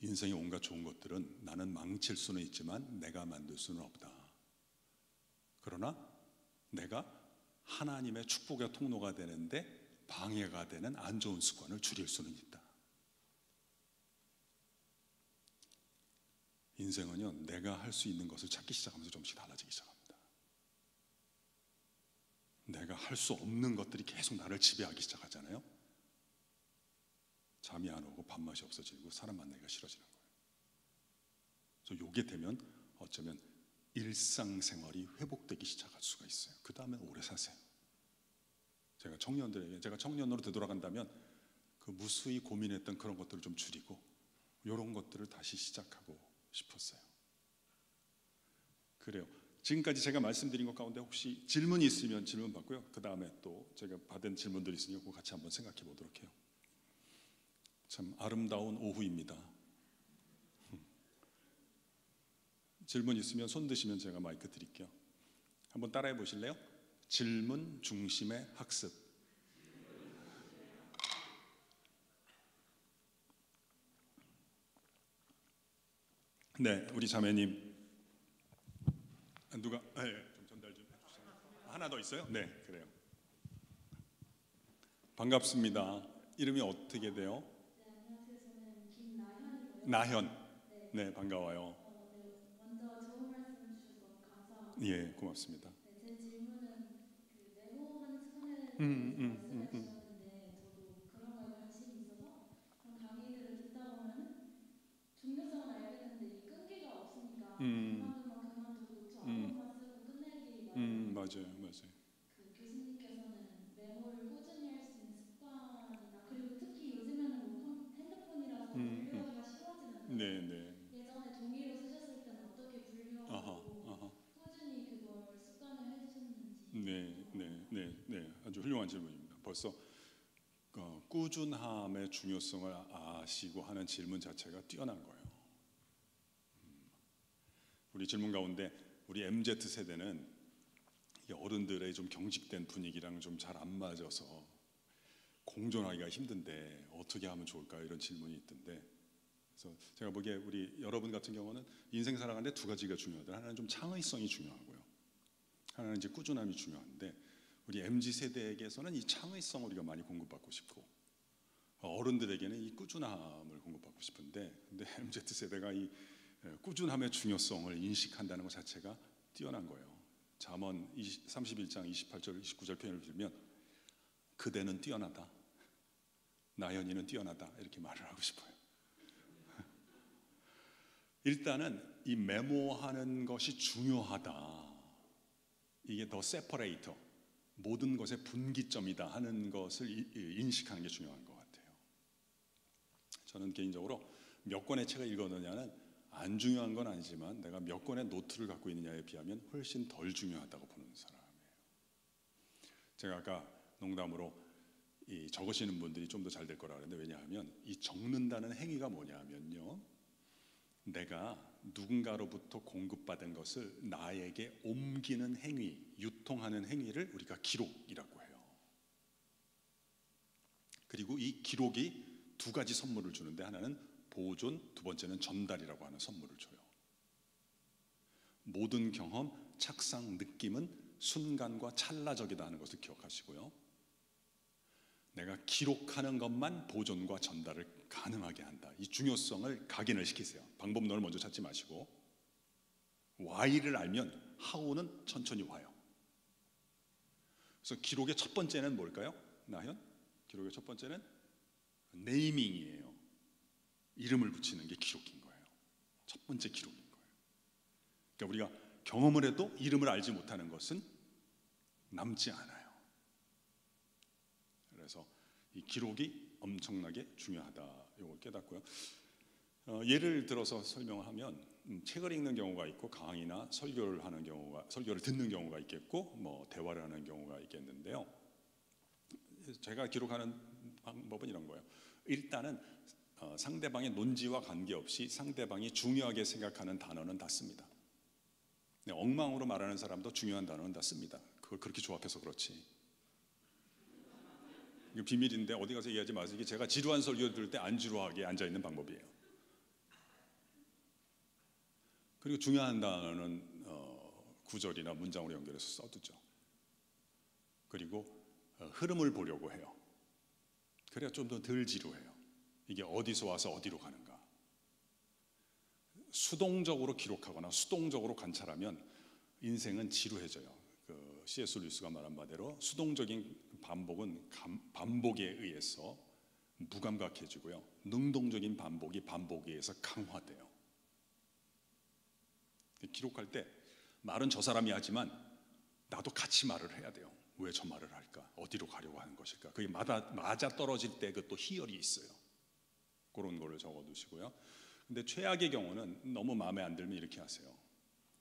인생의 온갖 좋은 것들은 나는 망칠 수는 있지만 내가 만들 수는 없다. 그러나 내가 하나님의 축복의 통로가 되는데 방해가 되는 안 좋은 습관을 줄일 수는 있다. 인생은요, 내가 할 수 있는 것을 찾기 시작하면서 조금씩 달라지기 시작합니다. 내가 할 수 없는 것들이 계속 나를 지배하기 시작하잖아요. 잠이 안 오고 밥맛이 없어지고 사람 만나기가 싫어지는 거예요. 그래서 요게 되면 어쩌면 일상생활이 회복되기 시작할 수가 있어요. 그 다음에 오래 사세요. 제가 청년으로 되돌아간다면 그 무수히 고민했던 그런 것들을 좀 줄이고 이런 것들을 다시 시작하고 싶었어요. 그래요. 지금까지 제가 말씀드린 것 가운데 혹시 질문이 있으면 질문 받고요. 그 다음에 또 제가 받은 질문들이 있으니까 그거 같이 한번 생각해 보도록 해요. 참 아름다운 오후입니다. 질문 있으면 손 드시면 제가 마이크 드릴게요. 한번 따라해 보실래요? 질문 중심의 학습. 네, 우리 자매님 누가 좀 전달 좀 해주세요. 하나 더 있어요? 네, 그래요. 반갑습니다. 이름이 어떻게 돼요? 네, 안녕하세요. 저는 김나현이고요. 나현. 네, 네, 반가워요. 네, 먼저 좋은 말씀 주셔서 너무 감사하고, 예, 고맙습니다. 네, 제 질문은 그 메모하는 습관에 대해서 음, 음, 말씀해 음, 주셨는데 저도 그런 거에 관심이 있어서 그런 강의들을 듣다 보면은 중요성은 알게 되는데 이 끈기가 없으니까 음, 그만두고 저 음, 앞부분만 쓰고 끝낼 일이 많은데 맞아요, 맞아요. 그 교수님께서는 메모를 꾸준히 할 수 있는 습관이나 그리고 특히 요즘에는 뭐 핸드폰이라서 음, 분류하기가 쉬워지는데 네, 네. 예전에 종이로 쓰셨을 때는 어떻게 아하, 분류하고 아하. 꾸준히 그걸 습관을 해주셨는지 네, 네, 네, 네. 아주 훌륭한 질문입니다. 벌써 꾸준함의 중요성을 아시고 하는 질문 자체가 뛰어난 거예요. 우리 질문 가운데 우리 MZ 세대는 어른들의 좀 경직된 분위기랑 좀 잘 안 맞아서 공존하기가 힘든데 어떻게 하면 좋을까요? 이런 질문이 있던데, 그래서 제가 보기에 우리 여러분 같은 경우는 인생 살아가는데 두 가지가 중요하다. 하나는 좀 창의성이 중요하고요. 하나는 이제 꾸준함이 중요한데 우리 MZ 세대에게서는 이 창의성을 우리가 많이 공급받고 싶고 어른들에게는 이 꾸준함을 공급받고 싶은데, 근데 MZ 세대가 이 꾸준함의 중요성을 인식한다는 것 자체가 뛰어난 거예요. 잠언 31장 28절 29절 표현을 들면 그대는 뛰어나다, 나연이는 뛰어나다, 이렇게 말을 하고 싶어요. 일단은 이 메모하는 것이 중요하다. 이게 더 세퍼레이터, 모든 것의 분기점이다 하는 것을 인식하는 게 중요한 것 같아요. 저는 개인적으로 몇 권의 책을 읽었느냐는 안 중요한 건 아니지만 내가 몇 권의 노트를 갖고 있느냐에 비하면 훨씬 덜 중요하다고 보는 사람이에요. 제가 아까 농담으로 이 적으시는 분들이 좀 더 잘 될 거라 그랬는데, 왜냐하면 이 적는다는 행위가 뭐냐면요, 내가 누군가로부터 공급받은 것을 나에게 옮기는 행위, 유통하는 행위를 우리가 기록이라고 해요. 그리고 이 기록이 두 가지 선물을 주는데, 하나는 보존, 두 번째는 전달이라고 하는 선물을 줘요. 모든 경험, 착상, 느낌은 순간과 찰나적이다 하는 것을 기억하시고요. 내가 기록하는 것만 보존과 전달을 가능하게 한다. 이 중요성을 각인을 시키세요. 방법론을 먼저 찾지 마시고 Why를 알면 How는 천천히 와요. 그래서 기록의 첫 번째는 뭘까요? 나현? 기록의 첫 번째는 네이밍이에요. 이름을 붙이는 게 기록인 거예요. 첫 번째 기록인 거예요. 그러니까 우리가 경험을 해도 이름을 알지 못하는 것은 남지 않아요. 그래서 이 기록이 엄청나게 중요하다. 이걸 깨닫고요. 예를 들어서 설명하면 책을 읽는 경우가 있고 강의나 설교를 듣는 경우가 있겠고 뭐 대화를 하는 경우가 있겠는데요. 제가 기록하는 방법은 이런 거예요. 일단은 상대방의 논지와 관계없이 상대방이 중요하게 생각하는 단어는 다 씁니다. 엉망으로 말하는 사람도 중요한 단어는 다 씁니다. 그걸 그렇게 조합해서 그렇지. 이거 비밀인데 어디 가서 얘기하지 마세요. 이게 제가 지루한 설교 들을 때 안 지루하게 앉아 있는 방법이에요. 그리고 중요한 단어는 구절이나 문장으로 연결해서 써두죠. 그리고 흐름을 보려고 해요. 그래야 좀 더 덜 지루해요. 이게 어디서 와서 어디로 가는가. 수동적으로 기록하거나 수동적으로 관찰하면 인생은 지루해져요. C.S. 루이스가 말한 바대로 수동적인 반복은 반복에 의해서 무감각해지고요. 능동적인 반복이 반복에 의해서 강화돼요. 기록할 때 말은 저 사람이 하지만 나도 같이 말을 해야 돼요. 왜 저 말을 할까? 어디로 가려고 하는 것일까? 그게 맞아 떨어질 때 그 또 희열이 있어요. 그런 거를 적어두시고요. 근데 최악의 경우는 너무 마음에 안 들면 이렇게 하세요.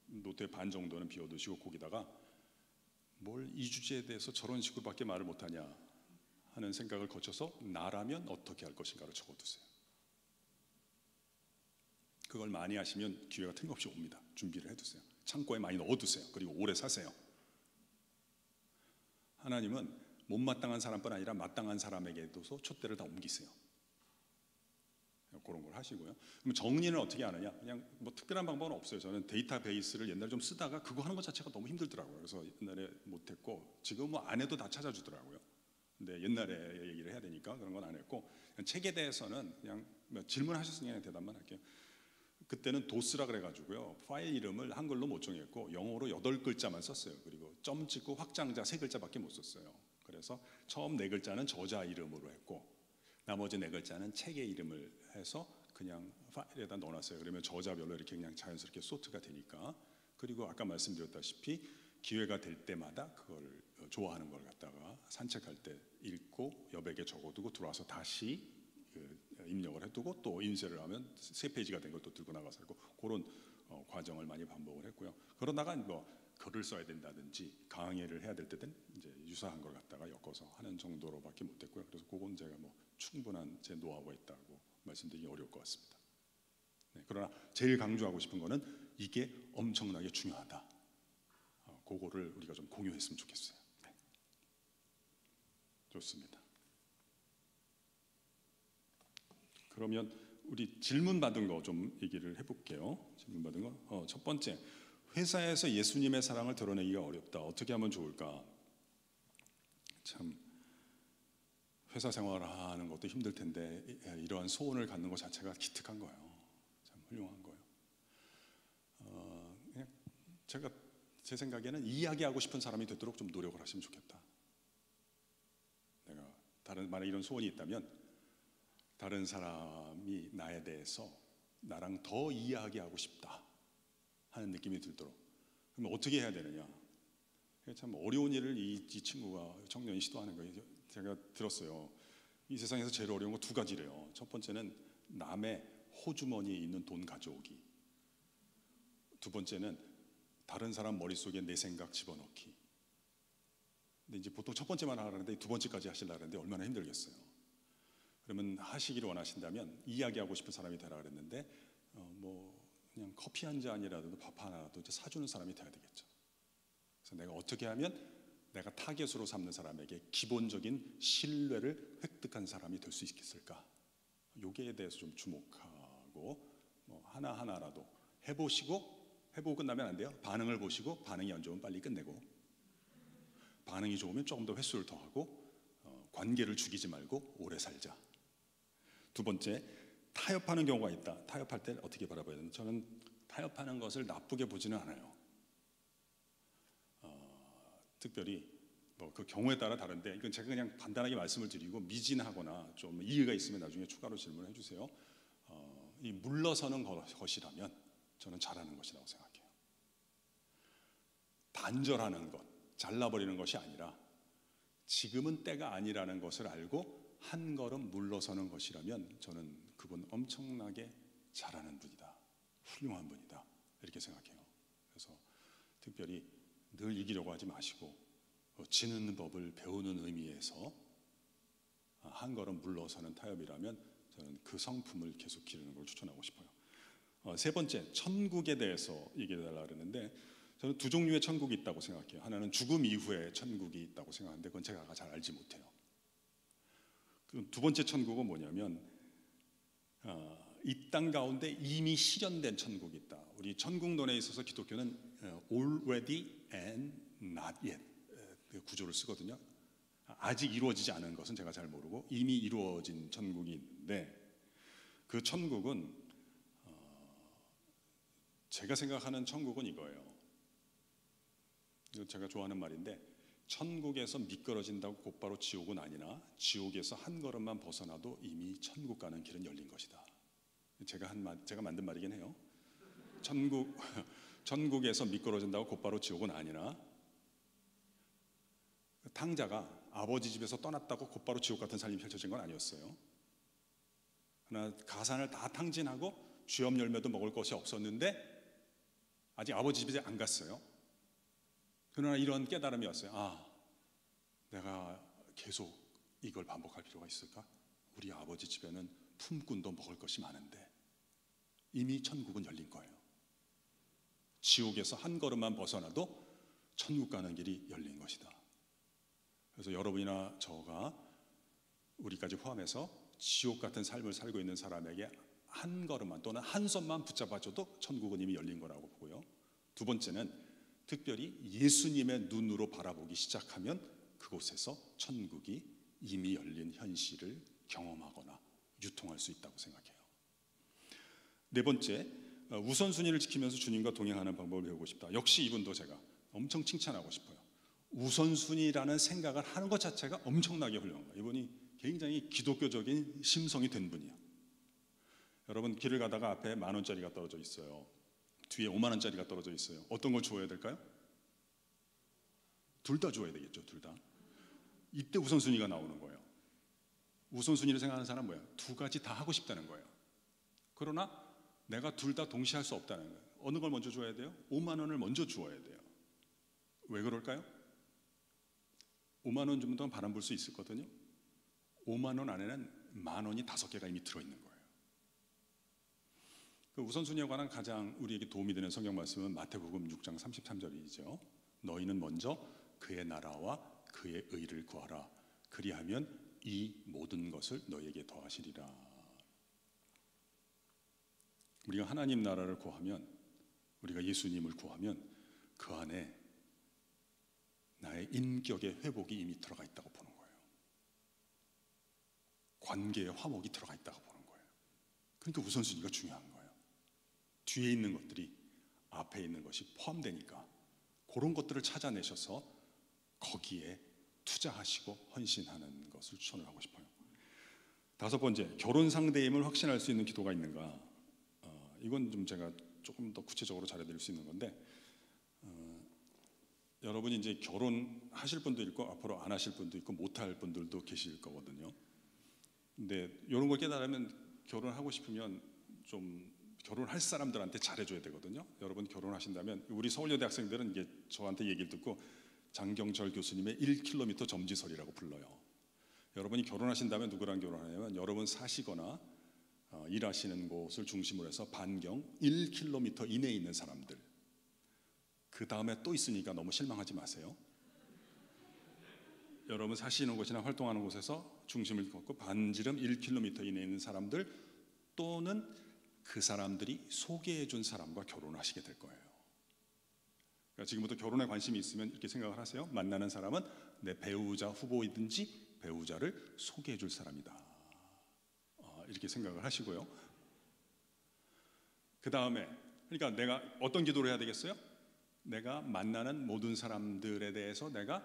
노트의 반 정도는 비워두시고 거기다가 뭘 이 주제에 대해서 저런 식으로밖에 말을 못하냐 하는 생각을 거쳐서 나라면 어떻게 할 것인가를 적어두세요. 그걸 많이 하시면 기회가 틈없이 옵니다. 준비를 해두세요. 창고에 많이 넣어두세요. 그리고 오래 사세요. 하나님은 못마땅한 사람뿐 아니라 마땅한 사람에게도 촛대를 다 옮기세요. 그런 걸 하시고요. 그럼 정리는 어떻게 하느냐? 그냥 뭐 특별한 방법은 없어요. 저는 데이터베이스를 옛날에 좀 쓰다가 그거 하는 것 자체가 너무 힘들더라고요. 그래서 옛날에 못했고 지금 뭐 안 해도 다 찾아주더라고요. 근데 옛날에 얘기를 해야 되니까 그런 건 안 했고 책에 대해서는 그냥 질문하셨으니까 그냥 대답만 할게요. 그때는 도스라 그래가지고요. 파일 이름을 한글로 못 정했고 영어로 8글자만 썼어요. 그리고 점 찍고 확장자 3글자밖에 못 썼어요. 그래서 처음 4글자는 저자 이름으로 했고 나머지 4글자는 책의 이름을 해서 그냥 파일에다 넣어놨어요. 그러면 저자별로 이렇게 그냥 자연스럽게 소트가 되니까. 그리고 아까 말씀드렸다시피 기회가 될 때마다 그걸 좋아하는 걸 갖다가 산책할 때 읽고 여백에 적어두고 들어와서 다시 입력을 해두고 또 인쇄를 하면 3페이지가 된 걸 또 들고 나가서 하고 그런 과정을 많이 반복을 했고요. 그러다가 뭐 글을 써야 된다든지 강의를 해야 될 때는 이제 유사한 걸 갖다가 엮어서 하는 정도로밖에 못했고요. 그래서 그건 제가 뭐 충분한 제 노하우가 있다고 말씀드리기 어려울 것 같습니다. 네, 그러나 제일 강조하고 싶은 거는 이게 엄청나게 중요하다. 그거를 우리가 좀 공유했으면 좋겠어요. 네. 좋습니다. 그러면 우리 질문 받은 거 좀 얘기를 해볼게요. 질문 받은 거. 첫 번째, 회사에서 예수님의 사랑을 드러내기가 어렵다. 어떻게 하면 좋을까? 참 회사 생활하는 것도 힘들 텐데 이러한 소원을 갖는 것 자체가 기특한 거예요. 참 훌륭한 거예요. 그냥 제가 제 생각에는 이야기하고 싶은 사람이 되도록 좀 노력을 하시면 좋겠다. 내가 만약 이런 소원이 있다면 다른 사람이 나에 대해서 나랑 더 이야기하고 싶다 하는 느낌이 들도록. 그럼 어떻게 해야 되느냐? 참 어려운 일을 이 친구가 청년이 시도하는 거예요. 제가 들었어요. 이 세상에서 제일 어려운 거 2가지래요. 첫 번째는 남의 호주머니에 있는 돈 가져오기. 2번째는 다른 사람 머릿속에 내 생각 집어넣기. 근데 이제 보통 첫 번째만 하라는데 2번째까지 하시려고 하는데 얼마나 힘들겠어요. 그러면 하시기를 원하신다면 이야기하고 싶은 사람이 되라 그랬는데 뭐 그냥 커피 한 잔이라도 밥 하나라도 사주는 사람이 돼야 되겠죠. 그래서 내가 어떻게 하면 내가 타겟으로 삼는 사람에게 기본적인 신뢰를 획득한 사람이 될 수 있겠을까? 여기에 대해서 좀 주목하고 뭐 하나하나라도 해보고 끝나면 안 돼요. 반응을 보시고 반응이 안 좋으면 빨리 끝내고 반응이 좋으면 조금 더 횟수를 더 하고 관계를 죽이지 말고 오래 살자. 2번째, 타협하는 경우가 있다. 타협할 때 어떻게 바라봐야 되나? 저는 타협하는 것을 나쁘게 보지는 않아요. 특별히 뭐 그 경우에 따라 다른데 이건 제가 그냥 간단하게 말씀을 드리고 미진하거나 좀 이해가 있으면 나중에 추가로 질문해 주세요. 이 물러서는 것이라면 저는 잘하는 것이라고 생각해요. 단절하는 것, 잘라버리는 것이 아니라 지금은 때가 아니라는 것을 알고 한 걸음 물러서는 것이라면 저는 그분 엄청나게 잘하는 분이다, 훌륭한 분이다 이렇게 생각해요. 그래서 특별히 늘 이기려고 하지 마시고 지는 법을 배우는 의미에서 한 걸음 물러서는 타협이라면 저는 그 성품을 계속 기르는 걸 추천하고 싶어요. 세 번째, 천국에 대해서 얘기해달라 그러는데 저는 두 종류의 천국이 있다고 생각해요. 하나는 죽음 이후에 천국이 있다고 생각하는데 그건 제가 잘 알지 못해요. 두 번째 천국은 뭐냐면 이 땅 가운데 이미 실현된 천국이 있다. 우리 천국론에 있어서 기독교는 already and not yet 그 구조를 쓰거든요. 아직 이루어지지 않은 것은 제가 잘 모르고 이미 이루어진 천국이 있는데 그 천국은 제가 생각하는 천국은 이거예요. 이거 제가 좋아하는 말인데 천국에서 미끄러진다고 곧바로 지옥은 아니나 지옥에서 한 걸음만 벗어나도 이미 천국 가는 길은 열린 것이다. 제가 만든 말이긴 해요. 천국에서 미끄러진다고 곧바로 지옥은 아니나 탕자가 아버지 집에서 떠났다고 곧바로 지옥 같은 삶이 펼쳐진 건 아니었어요. 그러나 가산을 다 탕진하고 쥐업 열매도 먹을 것이 없었는데 아직 아버지 집에 안 갔어요. 그러나 이런 깨달음이 왔어요. 내가 계속 이걸 반복할 필요가 있을까? 우리 아버지 집에는 품꾼도 먹을 것이 많은데 이미 천국은 열린 거예요. 지옥에서 한 걸음만 벗어나도 천국 가는 길이 열린 것이다. 그래서 여러분이나 저가 우리까지 포함해서 지옥 같은 삶을 살고 있는 사람에게 한 걸음만 또는 한 손만 붙잡아줘도 천국은 이미 열린 거라고 보고요. 두 번째는 특별히 예수님의 눈으로 바라보기 시작하면 그곳에서 천국이 이미 열린 현실을 경험하거나 유통할 수 있다고 생각해요. 네 번째, 우선순위를 지키면서 주님과 동행하는 방법을 배우고 싶다. 역시 이분도 제가 엄청 칭찬하고 싶어요. 우선순위라는 생각을 하는 것 자체가 엄청나게 훌륭한 거예요. 이분이 굉장히 기독교적인 심성이 된 분이에요. 여러분 길을 가다가 앞에 10,000원짜리가 떨어져 있어요. 뒤에 50,000원짜리가 떨어져 있어요. 어떤 걸 주어야 될까요? 둘 다 주어야 되겠죠. 둘 다. 이때 우선순위가 나오는 거예요. 우선순위를 생각하는 사람은 뭐야? 두 가지 다 하고 싶다는 거예요. 그러나 내가 둘 다 동시에 할 수 없다는 거예요. 어느 걸 먼저 주어야 돼요? 5만 원을 먼저 주어야 돼요. 왜 그럴까요? 5만 원 주면 더 바람 불 수 있었거든요. 5만 원 안에는 10,000원이 5개가 이미 들어있는 거예요. 그 우선순위에 관한 가장 우리에게 도움이 되는 성경 말씀은 마태복음 6장 33절이죠. 너희는 먼저 그의 나라와 그의 의를 구하라. 그리하면 이 모든 것을 너희에게 더하시리라. 우리가 하나님 나라를 구하면, 우리가 예수님을 구하면 그 안에 나의 인격의 회복이 이미 들어가 있다고 보는 거예요. 관계의 화목이 들어가 있다고 보는 거예요. 그러니까 우선순위가 중요한 거예요. 뒤에 있는 것들이 앞에 있는 것이 포함되니까 그런 것들을 찾아내셔서 거기에 투자하시고 헌신하는 것을 추천을 하고 싶어요. 다섯 번째, 결혼 상대임을 확신할 수 있는 기도가 있는가? 이건 좀 제가 조금 더 구체적으로 잘해드릴 수 있는 건데, 여러분이 이제 결혼하실 분도 있고 앞으로 안 하실 분도 있고 못할 분들도 계실 거거든요. 근데 이런 걸 깨달으면 결혼하고 싶으면 좀 결혼할 사람들한테 잘해줘야 되거든요. 여러분 결혼하신다면, 우리 서울여대 학생들은 이게 저한테 얘기를 듣고 장경철 교수님의 1km 점지설이라고 불러요. 여러분이 결혼하신다면 누구랑 결혼하냐면 여러분 사시거나 일하시는 곳을 중심으로 해서 반경 1km 이내에 있는 사람들, 그 다음에 또 있으니까 너무 실망하지 마세요. 여러분 사시는 곳이나 활동하는 곳에서 중심을 걷고 반지름 1km 이내에 있는 사람들 또는 그 사람들이 소개해 준 사람과 결혼하시게 될 거예요. 그러니까 지금부터 결혼에 관심이 있으면 이렇게 생각을 하세요. 만나는 사람은 내 배우자 후보이든지 배우자를 소개해 줄 사람이다. 이렇게 생각을 하시고요. 그 다음에 그러니까 내가 어떤 기도를 해야 되겠어요? 내가 만나는 모든 사람들에 대해서 내가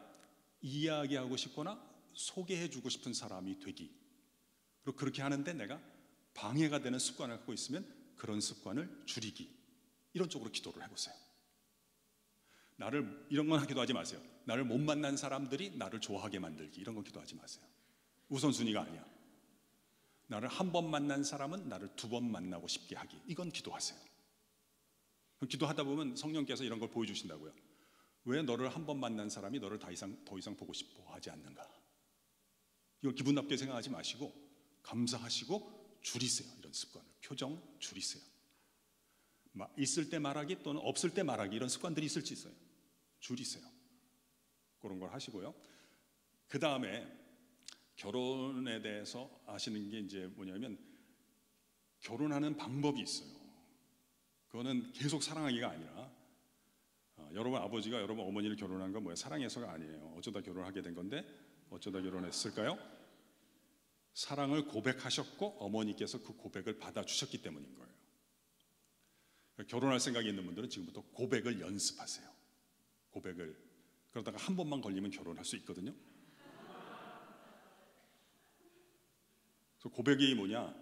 이야기하고 싶거나 소개해 주고 싶은 사람이 되기, 그리고 그렇게 하는데 내가 방해가 되는 습관을 갖고 있으면 그런 습관을 줄이기, 이런 쪽으로 기도를 해보세요. 나를 이런 건 기도하지 마세요. 나를 못 만난 사람들이 나를 좋아하게 만들기, 이런 건 기도하지 마세요. 우선순위가 아니야. 나를 한 번 만난 사람은 나를 두 번 만나고 싶게 하기, 이건 기도하세요. 기도하다 보면 성령께서 이런 걸 보여주신다고요. 왜 너를 한 번 만난 사람이 너를 더 이상 보고 싶어 하지 않는가? 이걸 기분 나쁘게 생각하지 마시고 감사하시고 줄이세요. 이런 습관을, 표정 줄이세요. 있을 때 말하기 또는 없을 때 말하기, 이런 습관들이 있을지 있어요. 줄이세요. 그런 걸 하시고요. 그 다음에 결혼에 대해서 아시는 게 이제 뭐냐면, 결혼하는 방법이 있어요. 그거는 계속 사랑하기가 아니라, 여러분 아버지가 여러분 어머니를 결혼한 건 뭐예요? 사랑해서가 아니에요. 어쩌다 결혼하게 된 건데, 어쩌다 결혼했을까요? 사랑을 고백하셨고 어머니께서 그 고백을 받아주셨기 때문인 거예요. 결혼할 생각이 있는 분들은 지금부터 고백을 연습하세요. 고백을. 그러다가 한 번만 걸리면 결혼할 수 있거든요. 그래서 고백이 뭐냐?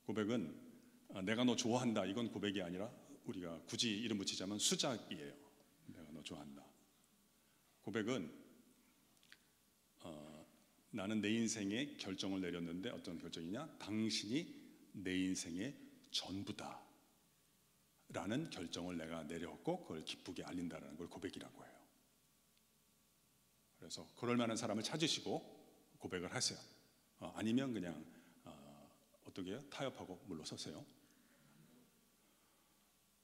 고백은 내가 너 좋아한다, 이건 고백이 아니라, 우리가 굳이 이름 붙이자면 수작이에요. 내가 너 좋아한다. 고백은 나는 내 인생에 결정을 내렸는데, 어떤 결정이냐? 당신이 내 인생의 전부다 라는 결정을 내가 내렸고, 그걸 기쁘게 알린다라는 걸 고백이라고 해요. 그래서 그럴 만한 사람을 찾으시고 고백을 하세요. 아니면 그냥 어떻게 해요? 타협하고 물러서세요.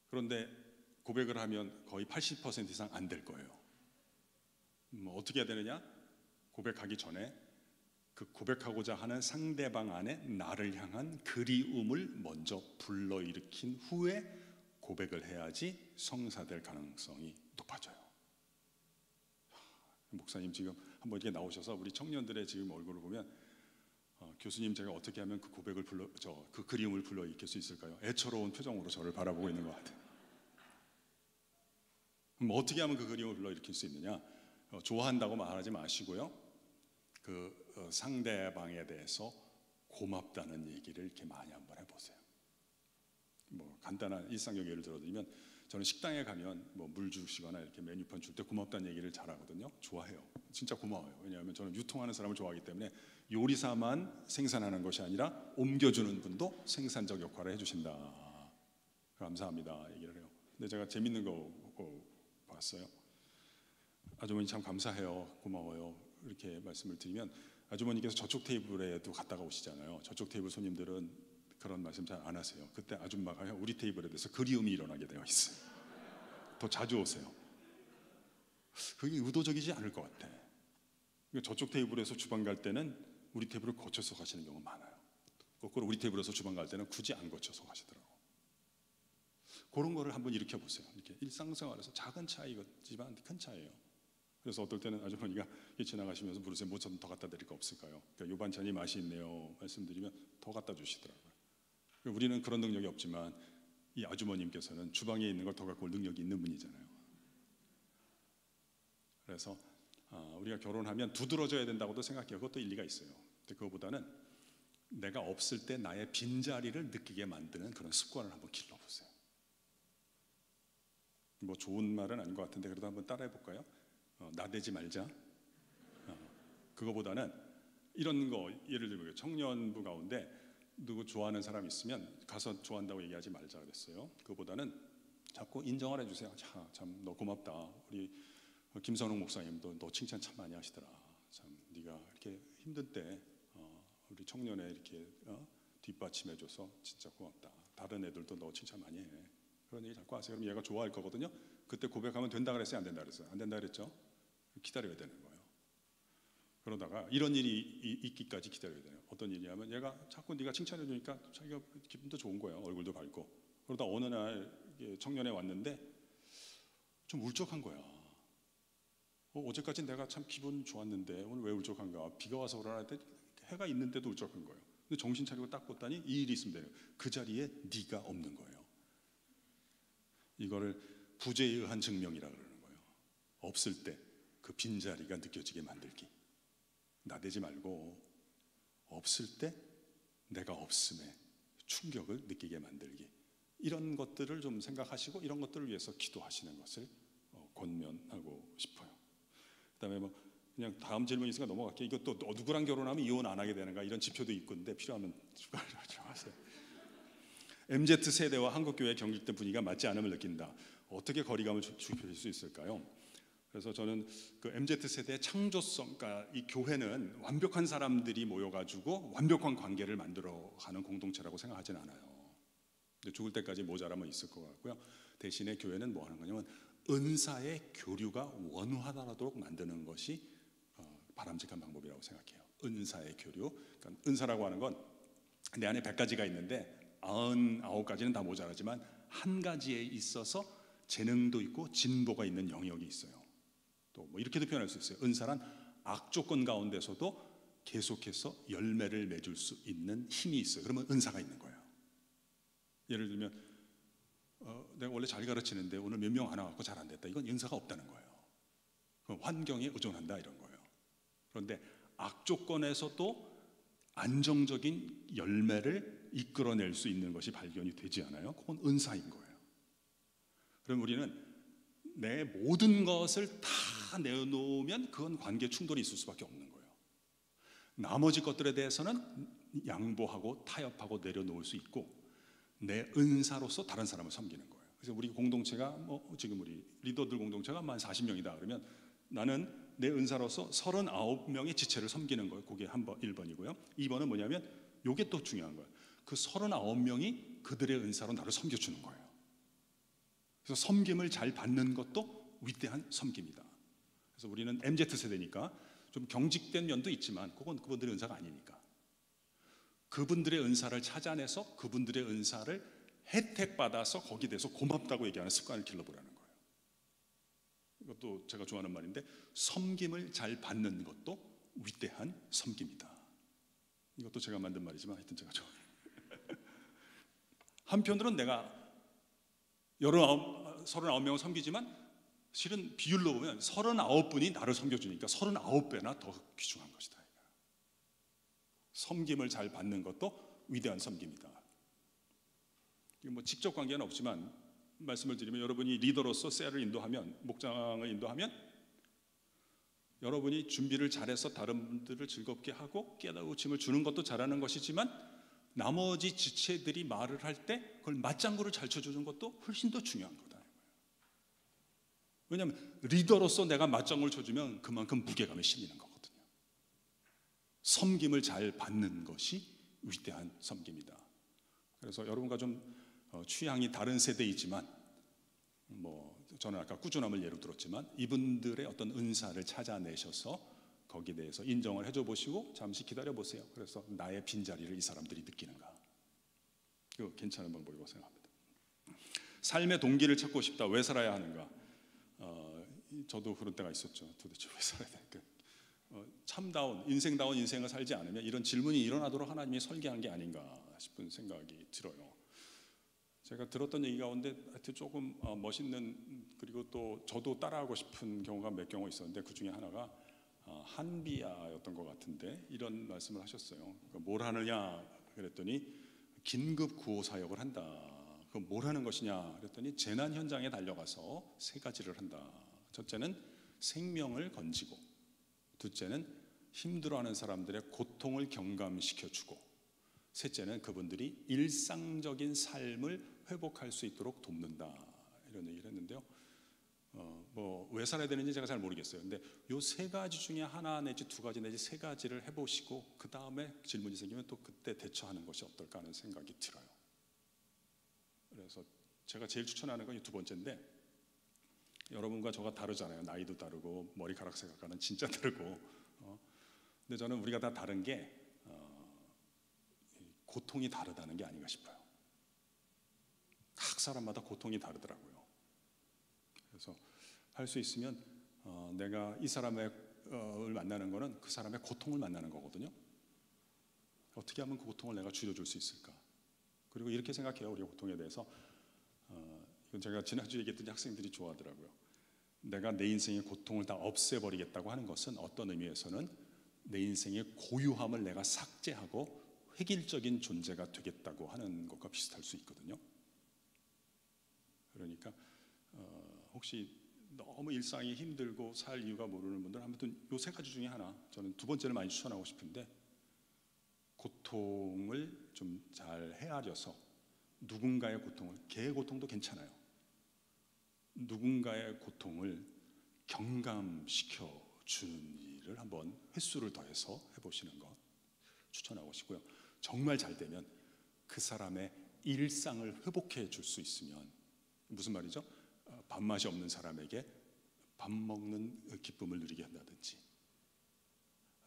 그런데 고백을 하면 거의 80% 이상 안 될 거예요. 어떻게 해야 되느냐? 고백하기 전에 그 고백하고자 하는 상대방 안에 나를 향한 그리움을 먼저 불러일으킨 후에 고백을 해야지 성사될 가능성이 높아져요. 목사님 지금 한번 이렇게 나오셔서 우리 청년들의 지금 얼굴을 보면, 교수님 제가 어떻게 하면 그 고백을 그 그리움을 불러일으킬 수 있을까요? 애처로운 표정으로 저를 바라보고 있는 것 같아요. 어떻게 하면 그 그리움을 불러일으킬 수 있느냐? 좋아한다고 말하지 마시고요. 상대방에 대해서 고맙다는 얘기를 이렇게 많이 한번 해보세요. 간단한 일상적 예를 들어드리면, 저는 식당에 가면 물 주시거나 이렇게 메뉴판 줄 때 고맙다는 얘기를 잘하거든요. 좋아해요. 진짜 고마워요. 왜냐하면 저는 유통하는 사람을 좋아하기 때문에, 요리사만 생산하는 것이 아니라 옮겨주는 분도 생산적 역할을 해주신다. 감사합니다 얘기를 해요. 근데 제가 재밌는 거 봤어요. 아주머니 참 감사해요, 고마워요, 이렇게 말씀을 드리면, 아주머니께서 저쪽 테이블에도 갔다가 오시잖아요. 저쪽 테이블 손님들은 그런 말씀 잘 안 하세요. 그때 아줌마가 우리 테이블에 대해서 그리움이 일어나게 되어 있어요. 더 자주 오세요. 그게 의도적이지 않을 것 같아. 저쪽 테이블에서 주방 갈 때는 우리 테이블을 거쳐서 가시는 경우가 많아요. 거꾸로 우리 테이블에서 주방 갈 때는 굳이 안 거쳐서 가시더라고요. 그런 거를 한번 일으켜 보세요. 이렇게 일상생활에서 작은 차이지만 큰 차이예요. 그래서 어떨 때는 아주머니가 지나가시면서 물으세요. 뭐 좀 더 갖다 드릴 거 없을까요? 그러니까 요 반찬이 맛이 있네요 말씀드리면 더 갖다 주시더라고요. 우리는 그런 능력이 없지만 이 아주머님께서는 주방에 있는 걸 더 갖고 올 능력이 있는 분이잖아요. 그래서 우리가 결혼하면 두드러져야 된다고도 생각해요. 그것도 일리가 있어요. 근데 그거보다는 내가 없을 때 나의 빈자리를 느끼게 만드는 그런 습관을 한번 길러보세요. 뭐 좋은 말은 아닌 것 같은데 그래도 한번 따라해 볼까요? 나대지 말자. 그거보다는 이런 거, 예를 들면 청년부 가운데 누구 좋아하는 사람 있으면 가서 좋아한다고 얘기하지 말자 그랬어요. 그거보다는 자꾸 인정을 해주세요. 참 너 고맙다. 우리 김선웅 목사님도 너 칭찬 참 많이 하시더라. 참 네가 이렇게 힘든 때 우리 청년에 이렇게 뒷받침해줘서 진짜 고맙다. 다른 애들도 너 칭찬 많이 해. 그런 얘기 자꾸 하세요. 그럼 얘가 좋아할 거거든요. 그때 고백하면 된다 그랬어요? 안 된다 그랬어요? 안 된다 그랬죠? 기다려야 되는 거예요. 그러다가 이런 일이 있기까지 기다려야 돼요. 어떤 일이냐면 얘가 자꾸 네가 칭찬해 주니까 자기가 기분도 좋은 거예요. 얼굴도 밝고. 그러다 어느 날 청년에 왔는데 좀 울적한 거야. 어제까지 내가 참 기분 좋았는데 오늘 왜 울적한가? 비가 와서 그러나 했더니 해가 있는데도 울적한 거예요. 근데 정신 차리고 딱 봤더니 이 일이 있으면 돼요. 그 자리에 네가 없는 거예요. 이거를 부재에 의한 증명이라고 그러는 거예요. 없을 때 그 빈자리가 느껴지게 만들기. 나대지 말고 없을 때 내가 없음에 충격을 느끼게 만들기. 이런 것들을 좀 생각하시고 이런 것들을 위해서 기도하시는 것을 권면하고 싶어요. 그다음에 뭐 그냥 다음 질문 있으니까 넘어갈게요. 이것도 누구랑 결혼하면 이혼 안 하게 되는가 이런 지표도 있건데 필요하면 추가로 하세요. MZ 세대와 한국 교회 경직된 분위기가 맞지 않음을 느낀다. 어떻게 거리감을 좁힐 수 있을까요? 그래서 저는 그 MZ 세대의 창조성, 그러니까 이 교회는 완벽한 사람들이 모여가지고 완벽한 관계를 만들어가는 공동체라고 생각하지는 않아요. 근데 죽을 때까지 모자라면 있을 것 같고요. 대신에 교회는 뭐 하는 거냐면 은사의 교류가 원활하도록 만드는 것이 바람직한 방법이라고 생각해요. 은사의 교류. 그러니까 은사라고 하는 건 내 안에 100가지가 있는데 99가지는 다 모자라지만 한 가지에 있어서 재능도 있고 진보가 있는 영역이 있어요. 또 뭐 이렇게도 표현할 수 있어요. 은사란 악조건 가운데서도 계속해서 열매를 맺을 수 있는 힘이 있어요. 그러면 은사가 있는 거예요. 예를 들면 내가 원래 잘 가르치는데 오늘 몇 명 안 와갖고 잘 안 됐다. 이건 은사가 없다는 거예요. 그건 환경에 의존한다 이런 거예요. 그런데 악조건에서도 안정적인 열매를 이끌어낼 수 있는 것이 발견이 되지 않아요? 그건 은사인 거예요. 그럼 우리는 내 모든 것을 다 내놓으면 그건 관계 충돌이 있을 수밖에 없는 거예요. 나머지 것들에 대해서는 양보하고 타협하고 내려놓을 수 있고 내 은사로서 다른 사람을 섬기는 거예요. 그래서 우리 공동체가 뭐 지금 우리 리더들 공동체가 한 40명이다 그러면 나는 내 은사로서 39명의 지체를 섬기는 거예요. 그게 1번이고요. 2번은 뭐냐면 이게 또 중요한 거예요. 그 39명이 그들의 은사로 나를 섬겨주는 거예요. 그래서 섬김을 잘 받는 것도 위대한 섬김이다. 그래서 우리는 MZ 세대니까 좀 경직된 면도 있지만 그건 그분들의 은사가 아니니까 그분들의 은사를 찾아내서 그분들의 은사를 혜택받아서 거기에 대해서 고맙다고 얘기하는 습관을 길러보라는 거예요. 이것도 제가 좋아하는 말인데 섬김을 잘 받는 것도 위대한 섬김이다. 이것도 제가 만든 말이지만 하여튼 제가 좋아해요. 한편으로는 내가 39명을 섬기지만 실은 비율로 보면 39분이 나를 섬겨주니까 39배나 더 귀중한 것이다. 섬김을 잘 받는 것도 위대한 섬김이다. 뭐 직접 관계는 없지만 말씀을 드리면 여러분이 리더로서 셀을 인도하면 목장을 인도하면 여러분이 준비를 잘해서 다른 분들을 즐겁게 하고 깨달음을 주는 것도 잘하는 것이지만 나머지 지체들이 말을 할 때 그걸 맞장구를 잘 쳐주는 것도 훨씬 더 중요한 거다. 왜냐하면 리더로서 내가 맞장구를 쳐주면 그만큼 무게감에 실리는 거거든요. 섬김을 잘 받는 것이 위대한 섬김이다. 그래서 여러분과 좀 취향이 다른 세대이지만 뭐 저는 아까 꾸준함을 예로 들었지만 이분들의 어떤 은사를 찾아내셔서 거기에 대해서 인정을 해줘 보시고 잠시 기다려 보세요. 그래서 나의 빈자리를 이 사람들이 느끼는가. 이거 괜찮은 방법이라고 생각합니다. 삶의 동기를 찾고 싶다. 왜 살아야 하는가? 저도 그런 때가 있었죠. 도대체 왜 살아야 될까? 참다운 인생다운 인생을 살지 않으면 이런 질문이 일어나도록 하나님이 설계한 게 아닌가 싶은 생각이 들어요. 제가 들었던 얘기 가운데 하여튼 조금 멋있는 그리고 또 저도 따라하고 싶은 경우가 몇 경우 있었는데 그 중에 하나가 한비아였던 것 같은데 이런 말씀을 하셨어요. 그러니까 뭘 하느냐 그랬더니 긴급 구호 사역을 한다. 그럼 뭘 하는 것이냐 그랬더니 재난 현장에 달려가서 3가지를 한다. 첫째는 생명을 건지고, 둘째는 힘들어하는 사람들의 고통을 경감시켜주고, 셋째는 그분들이 일상적인 삶을 회복할 수 있도록 돕는다. 이런 얘기를 했는데요. 뭐 왜 살아야 되는지 제가 잘 모르겠어요. 근데 요 3가지 중에 하나 내지 2가지 내지 3가지를 해보시고 그 다음에 질문이 생기면 또 그때 대처하는 것이 어떨까 하는 생각이 들어요. 그래서 제가 제일 추천하는 건 이 2번째인데 여러분과 저가 다르잖아요. 나이도 다르고 머리카락 색깔은 진짜 다르고 근데 저는 우리가 다 다른 게 고통이 다르다는 게 아닌가 싶어요. 각 사람마다 고통이 다르더라고요. 그래서 할 수 있으면 내가 이 사람을 만나는 거는 그 사람의 고통을 만나는 거거든요. 어떻게 하면 그 고통을 내가 줄여줄 수 있을까? 그리고 이렇게 생각해요. 우리 고통에 대해서 이건 제가 지난주에 얘기했더니 학생들이 좋아하더라고요. 내가 내 인생의 고통을 다 없애버리겠다고 하는 것은 어떤 의미에서는 내 인생의 고유함을 내가 삭제하고 획일적인 존재가 되겠다고 하는 것과 비슷할 수 있거든요. 그러니까 혹시 너무 일상이 힘들고 살 이유가 모르는 분들, 아무튼 요 세 가지 중에 하나, 저는 두 번째를 많이 추천하고 싶은데, 고통을 좀 잘 헤아려서 누군가의 고통을, 개의 고통도 괜찮아요. 누군가의 고통을 경감시켜 주는 일을 한번 횟수를 더해서 해보시는 것 추천하고 싶고요. 정말 잘 되면 그 사람의 일상을 회복해 줄 수 있으면, 무슨 말이죠? 밥맛이 없는 사람에게 밥 먹는 기쁨을 누리게 한다든지,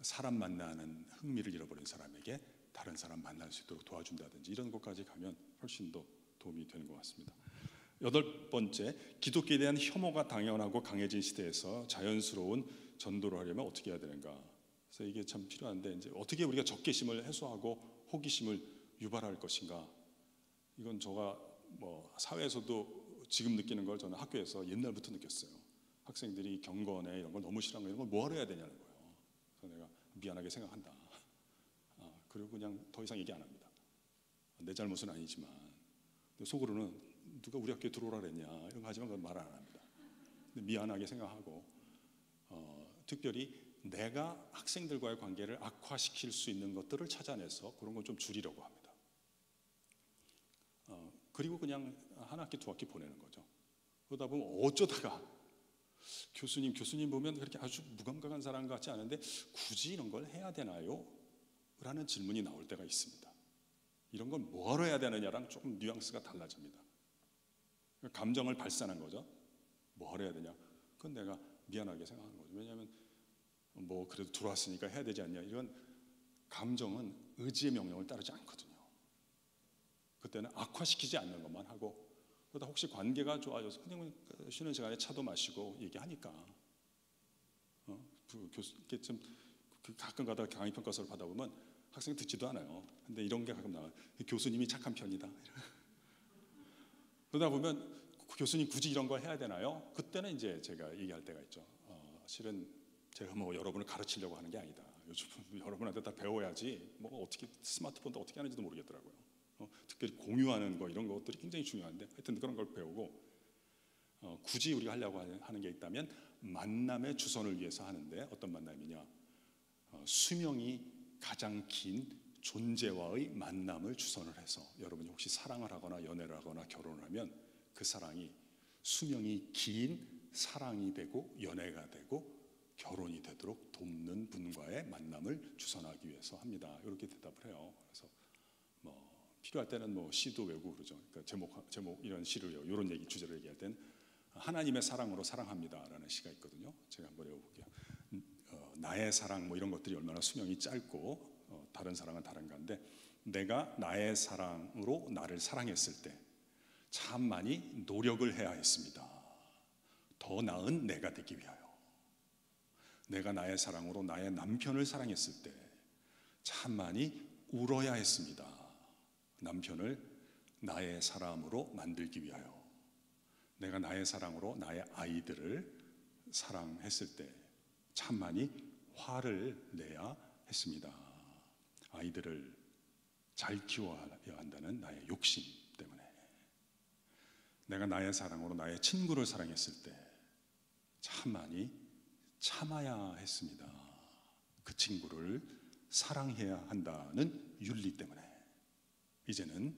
사람 만나는 흥미를 잃어버린 사람에게 다른 사람 만날 수 있도록 도와준다든지, 이런 것까지 가면 훨씬 더 도움이 되는 것 같습니다. 여덟 번째, 기독교에 대한 혐오가 당연하고 강해진 시대에서 자연스러운 전도를 하려면 어떻게 해야 되는가. 그래서 이게 참 필요한데, 이제 어떻게 우리가 적개심을 해소하고 호기심을 유발할 것인가. 이건 제가 뭐 사회에서도 지금 느끼는 걸 저는 학교에서 옛날부터 느꼈어요. 학생들이 경건에 이런 걸 너무 싫어하는 거, 이런 걸 뭐하러 해야 되냐는 거예요. 그래서 내가 미안하게 생각한다. 그리고 그냥 더 이상 얘기 안 합니다. 내 잘못은 아니지만, 속으로는 누가 우리 학교에 들어오라 그랬냐 이런 거 하지만 그건 말 안 합니다. 근데 미안하게 생각하고, 특별히 내가 학생들과의 관계를 악화시킬 수 있는 것들을 찾아내서 그런 걸 좀 줄이려고 합니다. 그리고 그냥 한 학기 두 학기 보내는 거죠. 그러다 보면 어쩌다가 교수님 보면 그렇게 아주 무감각한 사람 같지 않은데 굳이 이런 걸 해야 되나요? 라는 질문이 나올 때가 있습니다. 이런 건 뭐하러 해야 되느냐랑 조금 뉘앙스가 달라집니다. 감정을 발산한 거죠. 뭐하러 해야 되냐? 그건 내가 미안하게 생각하는 거죠. 왜냐하면 뭐 그래도 들어왔으니까 해야 되지 않냐. 이런 감정은 의지의 명령을 따르지 않거든요. 그때는 악화시키지 않는 것만 하고, 그러다 혹시 관계가 좋아져서 선생님 쉬는 시간에 차도 마시고 얘기하니까, 그 교수 좀 가끔 가다가 강의평가서를 받아보면 학생이 듣지도 않아요. 근데 이런 게 가끔 나와요. 교수님이 착한 편이다. 그러다 보면 교수님 굳이 이런 걸 해야 되나요? 그때는 이제 제가 얘기할 때가 있죠. 실은 제가 뭐 여러분을 가르치려고 하는 게 아니다. 요즘 여러분한테 다 배워야지. 뭐 어떻게 스마트폰도 어떻게 하는지도 모르겠더라고요. 특별히 공유하는 거 이런 것들이 굉장히 중요한데, 하여튼 그런 걸 배우고, 굳이 우리가 하려고 하는 게 있다면 만남의 주선을 위해서 하는데, 어떤 만남이냐? 수명이 가장 긴 존재와의 만남을 주선을 해서, 여러분이 혹시 사랑을 하거나 연애를 하거나 결혼을 하면 그 사랑이 수명이 긴 사랑이 되고 연애가 되고 결혼이 되도록 돕는 분과의 만남을 주선하기 위해서 합니다. 이렇게 대답을 해요. 그래서 뭐 필요할 때는 뭐 시도 외우고 그러죠. 그러니까 제목 이런 시를 외우고, 이런 얘기 주제를 얘기할 때는 하나님의 사랑으로 사랑합니다라는 시가 있거든요. 제가 한번 외워볼게요. 나의 사랑 뭐 이런 것들이 얼마나 수명이 짧고 다른 사랑은 다른가인데, 내가 나의 사랑으로 나를 사랑했을 때 참 많이 노력을 해야 했습니다. 더 나은 내가 되기 위하여. 내가 나의 사랑으로 나의 남편을 사랑했을 때 참 많이 울어야 했습니다. 남편을 나의 사람으로 만들기 위하여. 내가 나의 사랑으로 나의 아이들을 사랑했을 때 참 많이 화를 내야 했습니다. 아이들을 잘 키워야 한다는 나의 욕심 때문에. 내가 나의 사랑으로 나의 친구를 사랑했을 때 참 많이 참아야 했습니다. 그 친구를 사랑해야 한다는 윤리 때문에. 이제는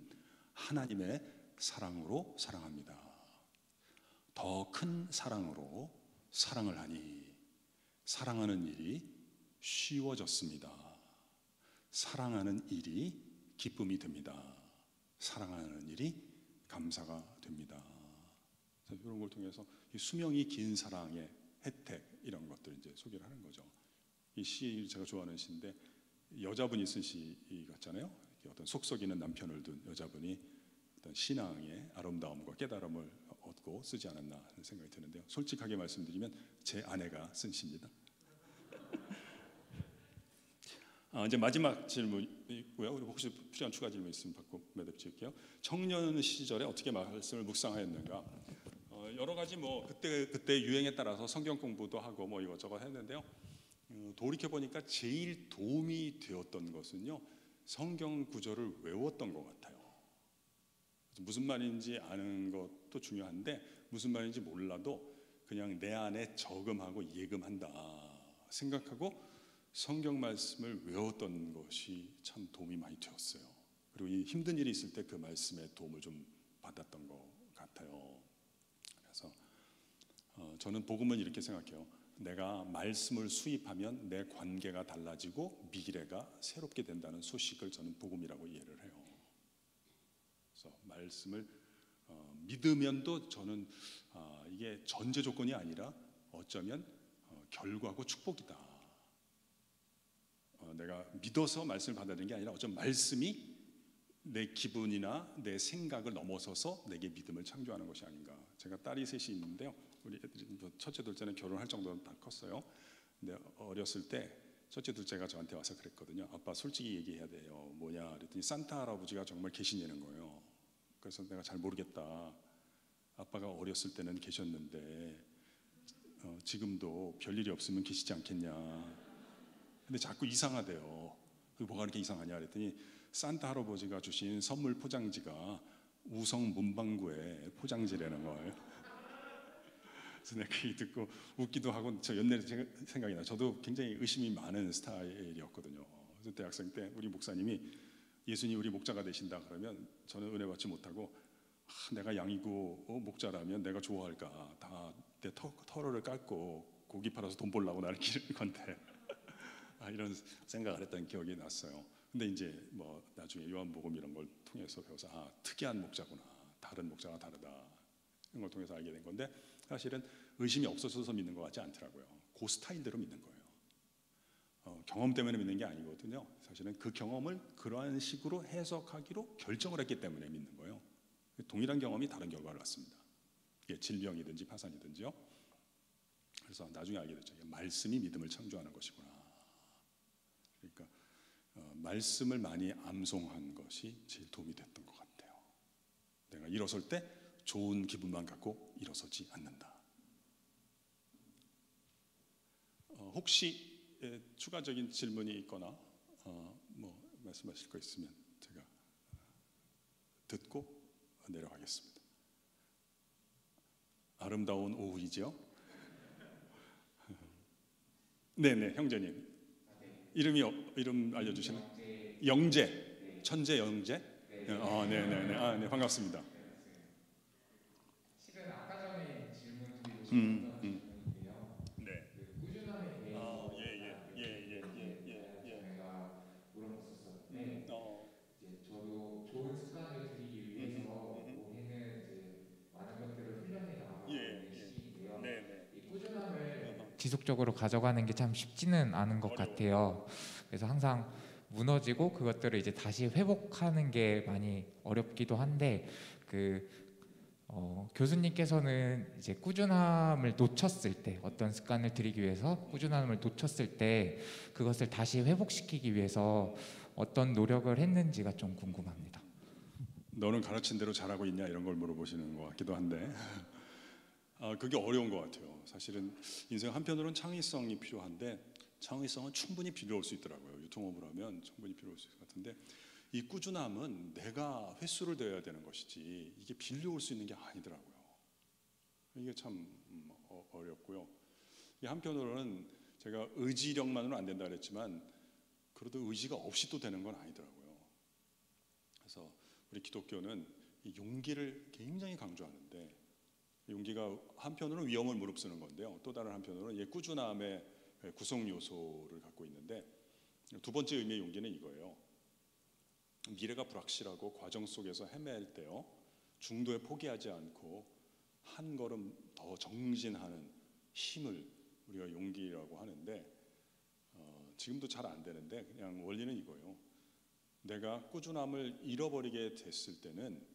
하나님의 사랑으로 사랑합니다. 더 큰 사랑으로 사랑을 하니 사랑하는 일이 쉬워졌습니다. 사랑하는 일이 기쁨이 됩니다. 사랑하는 일이 감사가 됩니다. 이런 걸 통해서 이 수명이 긴 사랑의 혜택, 이런 것들 이제 소개를 하는 거죠. 이 시 제가 좋아하는 시인데, 여자분이 쓴 시 같잖아요. 어떤 속썩이는 남편을 둔 여자분이 어떤 신앙의 아름다움과 깨달음을 얻고 쓰지 않았나 하는 생각이 드는데요. 솔직하게 말씀드리면 제 아내가 쓴 시입니다. 이제 마지막 질문이고요. 그리고 혹시 필요한 추가 질문 있으면 받고 매듭 지을게요. 청년 시절에 어떻게 말씀을 묵상하였는가? 여러 가지 뭐 그때 유행에 따라서 성경 공부도 하고 뭐 이것저것 했는데요. 돌이켜 보니까 제일 도움이 되었던 것은요, 성경 구절을 외웠던 것 같아요. 무슨 말인지 아는 것도 중요한데 무슨 말인지 몰라도 그냥 내 안에 저금하고 예금한다 생각하고 성경 말씀을 외웠던 것이 참 도움이 많이 되었어요. 그리고 이 힘든 일이 있을 때 그 말씀의 도움을 좀 받았던 것 같아요. 그래서 저는 복음은 이렇게 생각해요. 내가 말씀을 수입하면 내 관계가 달라지고 미래가 새롭게 된다는 소식을 저는 복음이라고 이해를 해요. 그래서 말씀을 믿으면도 저는 이게 전제 조건이 아니라 어쩌면 결과고 축복이다. 내가 믿어서 말씀을 받아들이는 게 아니라 어쩌면 말씀이 내 기분이나 내 생각을 넘어서서 내게 믿음을 창조하는 것이 아닌가. 제가 딸이 셋이 있는데요. 우리 애들이 첫째 둘째는 결혼할 정도로 다 컸어요. 근데 어렸을 때 첫째 둘째가 저한테 와서 그랬거든요. 아빠 솔직히 얘기해야 돼요. 뭐냐 그랬더니 산타 할아버지가 정말 계시냐는 거예요. 그래서 내가 잘 모르겠다. 아빠가 어렸을 때는 계셨는데 지금도 별일이 없으면 계시지 않겠냐. 근데 자꾸 이상하대요. 그게 뭐가 그렇게 이상하냐 그랬더니 산타 할아버지가 주신 선물 포장지가 우성 문방구의 포장지라는 거예요. 그래서 내가 그 듣고 웃기도 하고 저 옛날에 생각이 나. 저도 굉장히 의심이 많은 스타일이었거든요. 그래서 대학생 때 우리 목사님이 예수님 우리 목자가 되신다 그러면 저는 은혜 받지 못하고 내가 양이고 목자라면 내가 좋아할까. 다 내 털을 깎고 고기 팔아서 돈 벌려고 나를 기르는 건데 이런 생각을 했던 기억이 났어요. 근데 이제 뭐 나중에 요한복음 이런 걸 통해서 배워서 특이한 목자구나. 다른 목자가 다르다. 이런 걸 통해서 알게 된 건데 사실은 의심이 없어서 믿는 것 같지 않더라고요. 그 스타일대로 믿는 거예요. 경험 때문에 믿는 게 아니거든요. 사실은 그 경험을 그러한 식으로 해석하기로 결정을 했기 때문에 믿는 거예요. 동일한 경험이 다른 결과를 낳습니다. 이게 질병이든지 파산이든지요. 그래서 나중에 알게 됐죠. 말씀이 믿음을 창조하는 것이구나. 그러니까 말씀을 많이 암송한 것이 제일 도움이 됐던 것 같아요. 내가 일어설 때 좋은 기분만 갖고 일어서지 않는다. 혹시 추가적인 질문이 있거나 뭐 말씀하실 거 있으면 제가 듣고 내려가겠습니다. 아름다운 오후이죠? 네네 형제님. 이름 알려주시나요? 영재, 천재 영재. 네네네. 네 반갑습니다. 실은 아까 전에 질문 드리고 싶었던 질문인데요. 네. 그 꾸준함에 대해서 예. 저희가 물어봤었는데 이제 저도 좋은 습관을 들이기 위해서 올해는 이제 많은 것들을 훈련해 나가고 있는 시기인데요. 이 꾸준함을 지속적으로 가져가는 게 참 쉽지는 않은 것 같아요. 그래서 항상 무너지고 그것들을 이제 다시 회복하는 게 많이 어렵기도 한데 교수님께서는 이제 꾸준함을 놓쳤을 때 어떤 습관을 들이기 위해서 꾸준함을 놓쳤을 때 그것을 다시 회복시키기 위해서 어떤 노력을 했는지가 좀 궁금합니다. 너는 가르친 대로 잘하고 있냐 이런 걸 물어보시는 것 같기도 한데 그게 어려운 것 같아요. 사실은 인생 한편으로는 창의성이 필요한데 창의성은 충분히 빌려올 수 있더라고요. 유통업을 하면 충분히 빌려올 수 있을 것 같은데 이 꾸준함은 내가 횟수를 되어야 되는 것이지 이게 빌려올 수 있는 게 아니더라고요. 이게 참 어렵고요. 한편으로는 제가 의지력만으로는 안 된다 그랬지만 그래도 의지가 없이 또 되는 건 아니더라고요. 그래서 우리 기독교는 이 용기를 굉장히 강조하는데 용기가 한편으로는 위험을 무릅쓰는 건데요. 또 다른 한편으로는 이 꾸준함의 구성 요소를 갖고 있는데 두 번째 의미의 용기는 이거예요. 미래가 불확실하고 과정 속에서 헤맬 때요. 중도에 포기하지 않고 한 걸음 더 정진하는 힘을 우리가 용기라고 하는데 지금도 잘 안 되는데 그냥 원리는 이거예요. 내가 꾸준함을 잃어버리게 됐을 때는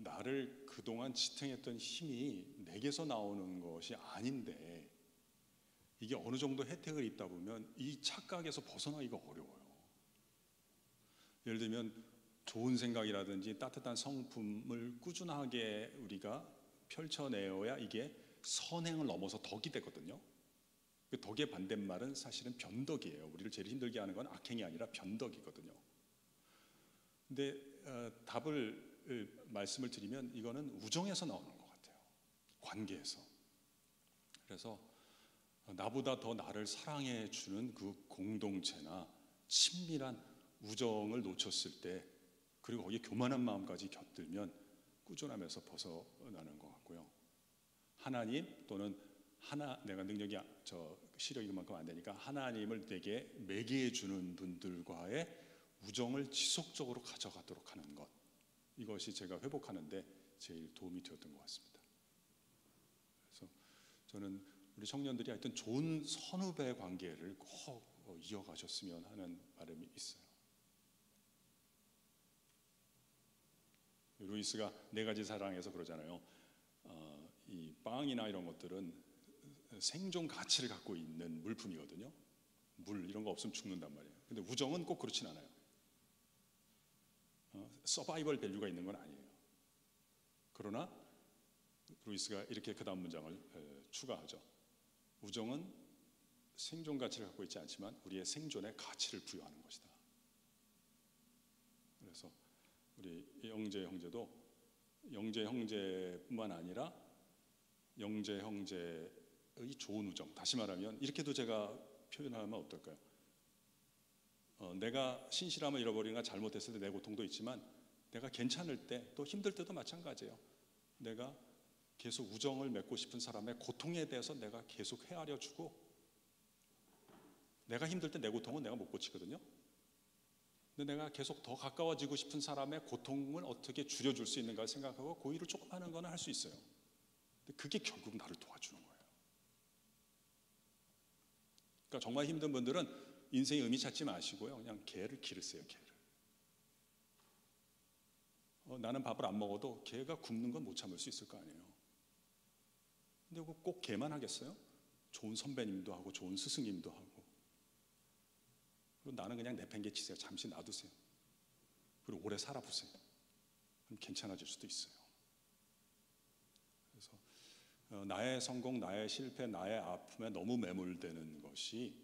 나를 그동안 지탱했던 힘이 내게서 나오는 것이 아닌데 이게 어느 정도 혜택을 입다 보면 이 착각에서 벗어나기가 어려워요. 예를 들면 좋은 생각이라든지 따뜻한 성품을 꾸준하게 우리가 펼쳐내어야 이게 선행을 넘어서 덕이 되거든요. 그 덕의 반대말은 사실은 변덕이에요. 우리를 제일 힘들게 하는 건 악행이 아니라 변덕이거든요. 근데 말씀을 드리면 이거는 우정에서 나오는 것 같아요. 관계에서. 그래서 나보다 더 나를 사랑해 주는 그 공동체나 친밀한 우정을 놓쳤을 때, 그리고 거기에 교만한 마음까지 곁들면 꾸준함에서 벗어나는 것 같고요. 하나님 또는 내가 능력이 시력이 그만큼 안 되니까 하나님을 내게 매개해 주는 분들과의 우정을 지속적으로 가져가도록 하는 것, 이것이 제가 회복하는데 제일 도움이 되었던 것 같습니다. 그래서 저는 우리 청년들이 하여튼 좋은 선후배 관계를 꼭 이어가셨으면 하는 바람이 있어요. 루이스가 4가지 사랑에서 그러잖아요. 이 빵이나 이런 것들은 생존 가치를 갖고 있는 물품이거든요. 물 이런 거 없으면 죽는단 말이에요. 근데 우정은 꼭 그렇진 않아요. 서바이벌 밸류가 있는 건 아니에요. 그러나 루이스가 이렇게 그 다음 문장을 추가하죠. 우정은 생존 가치를 갖고 있지 않지만 우리의 생존에 가치를 부여하는 것이다. 그래서 우리 영재 형제도 영재 형제뿐만 아니라 영재 형제의 좋은 우정, 다시 말하면 이렇게도 제가 표현하면 어떨까요? 내가 신실함을 잃어버리거나 잘못했을 때 내 고통도 있지만 내가 괜찮을 때 또 힘들 때도 마찬가지예요. 내가 계속 우정을 맺고 싶은 사람의 고통에 대해서 내가 계속 헤아려 주고, 내가 힘들 때 내 고통은 내가 못 고치거든요. 근데 내가 계속 더 가까워지고 싶은 사람의 고통을 어떻게 줄여줄 수 있는가 생각하고 그 일을 조금 하는 거는 할 수 있어요. 근데 그게 결국 나를 도와주는 거예요. 그러니까 정말 힘든 분들은 인생의 의미 찾지 마시고요, 그냥 개를 기르세요. 개를. 나는 밥을 안 먹어도 개가 굶는 건 못 참을 수 있을 거 아니에요. 근데 꼭 개만 하겠어요? 좋은 선배님도 하고 좋은 스승님도 하고. 그리고 나는 그냥 내팽개치세요. 잠시 놔두세요. 그리고 오래 살아보세요. 그럼 괜찮아질 수도 있어요. 그래서 나의 성공, 나의 실패, 나의 아픔에 너무 매몰되는 것이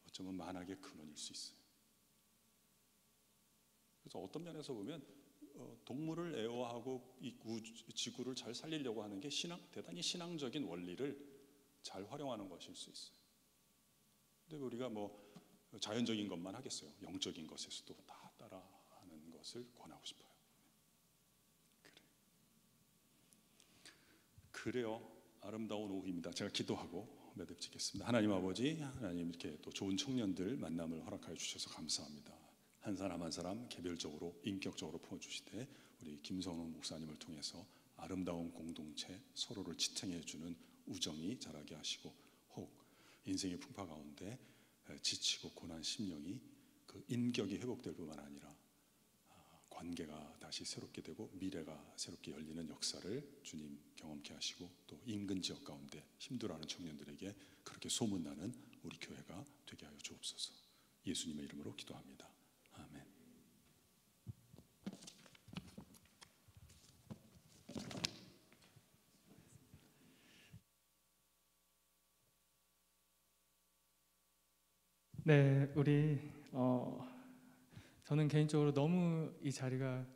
어쩌면 만악의 근원일 수 있어요. 그래서 어떤 면에서 보면 동물을 애호하고 이 지구를 잘 살리려고 하는 게 대단히 신앙적인 원리를 잘 활용하는 것일 수 있어요. 근데 우리가 자연적인 것만 하겠어요? 영적인 것에서도 다 따라하는 것을 권하고 싶어요. 그래요. 아름다운 오후입니다. 제가 기도하고 매듭 짓겠습니다. 하나님 아버지, 하나님 이렇게 또 좋은 청년들 만남을 허락하여 주셔서 감사합니다. 한 사람 한 사람 개별적으로 인격적으로 품어주시되 우리 김성호 목사님을 통해서 아름다운 공동체, 서로를 지탱해주는 우정이 자라게 하시고, 혹 인생의 풍파 가운데 지치고 고난 심령이 그 인격이 회복될 뿐만 아니라 관계가 다시 새롭게 되고 미래가 새롭게 열리는 역사를 주님 경험케 하시고, 또 인근 지역 가운데 힘들어하는 청년들에게 그렇게 소문나는 우리 교회가 되게 하여 주옵소서. 예수님의 이름으로 기도합니다. 아멘. 네, 저는 개인적으로 너무 이 자리가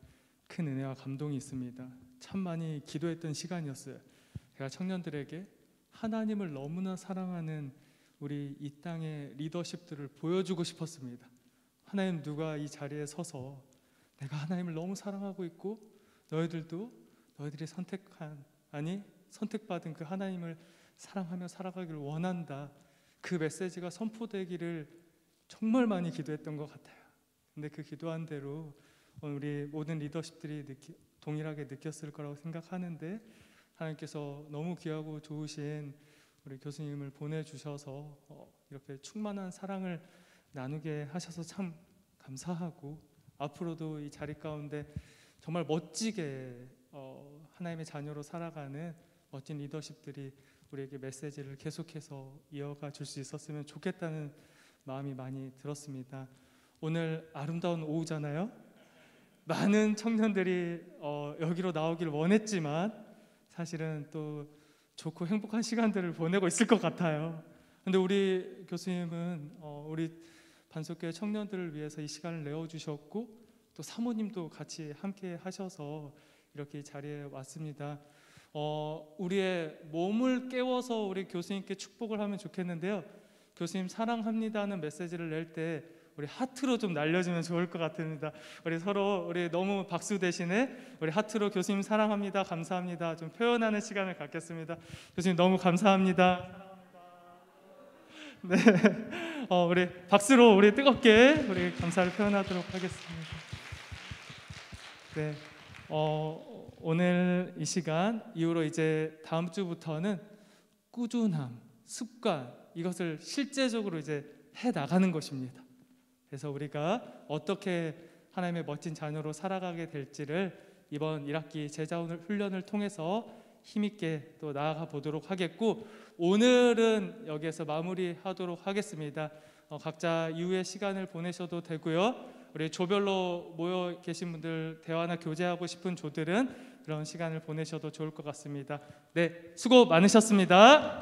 큰 은혜와 감동이 있습니다. 참 많이 기도했던 시간이었어요. 제가 청년들에게 하나님을 너무나 사랑하는 우리 이 땅의 리더십들을 보여주고 싶었습니다. 하나님, 누가 이 자리에 서서 내가 하나님을 너무 사랑하고 있고 너희들도 너희들이 선택받은 그 하나님을 사랑하며 살아가기를 원한다, 그 메시지가 선포되기를 정말 많이 기도했던 것 같아요. 근데 그 기도한 대로 우리 모든 리더십들이 동일하게 느꼈을 거라고 생각하는데, 하나님께서 너무 귀하고 좋으신 우리 교수님을 보내주셔서 이렇게 충만한 사랑을 나누게 하셔서 참 감사하고, 앞으로도 이 자리 가운데 정말 멋지게 하나님의 자녀로 살아가는 멋진 리더십들이 우리에게 메시지를 계속해서 이어가 줄 수 있었으면 좋겠다는 마음이 많이 들었습니다. 오늘 아름다운 오후잖아요. 많은 청년들이 여기로 나오길 원했지만 사실은 또 좋고 행복한 시간들을 보내고 있을 것 같아요. 근데 우리 교수님은 우리 반석교회 청년들을 위해서 이 시간을 내어주셨고, 또 사모님도 같이 함께 하셔서 이렇게 이 자리에 왔습니다. 우리의 몸을 깨워서 우리 교수님께 축복을 하면 좋겠는데요. 교수님 사랑합니다는 메시지를 낼 때 우리 하트로 좀 날려주면 좋을 것 같습니다. 우리 서로 우리 너무 박수 대신에 우리 하트로 교수님 사랑합니다, 감사합니다 좀 표현하는 시간을 갖겠습니다. 교수님 너무 감사합니다. 네, 우리 박수로 우리 뜨겁게 우리 감사를 표현하도록 하겠습니다. 네, 오늘 이 시간 이후로 이제 다음 주부터는 꾸준함, 습관 이것을 실제적으로 이제 해 나가는 것입니다. 그래서 우리가 어떻게 하나님의 멋진 자녀로 살아가게 될지를 이번 1학기 제자 훈련을 통해서 힘있게 또 나아가 보도록 하겠고, 오늘은 여기에서 마무리하도록 하겠습니다. 각자 이후의 시간을 보내셔도 되고요. 우리 조별로 모여 계신 분들 대화나 교제하고 싶은 조들은 그런 시간을 보내셔도 좋을 것 같습니다. 네, 수고 많으셨습니다.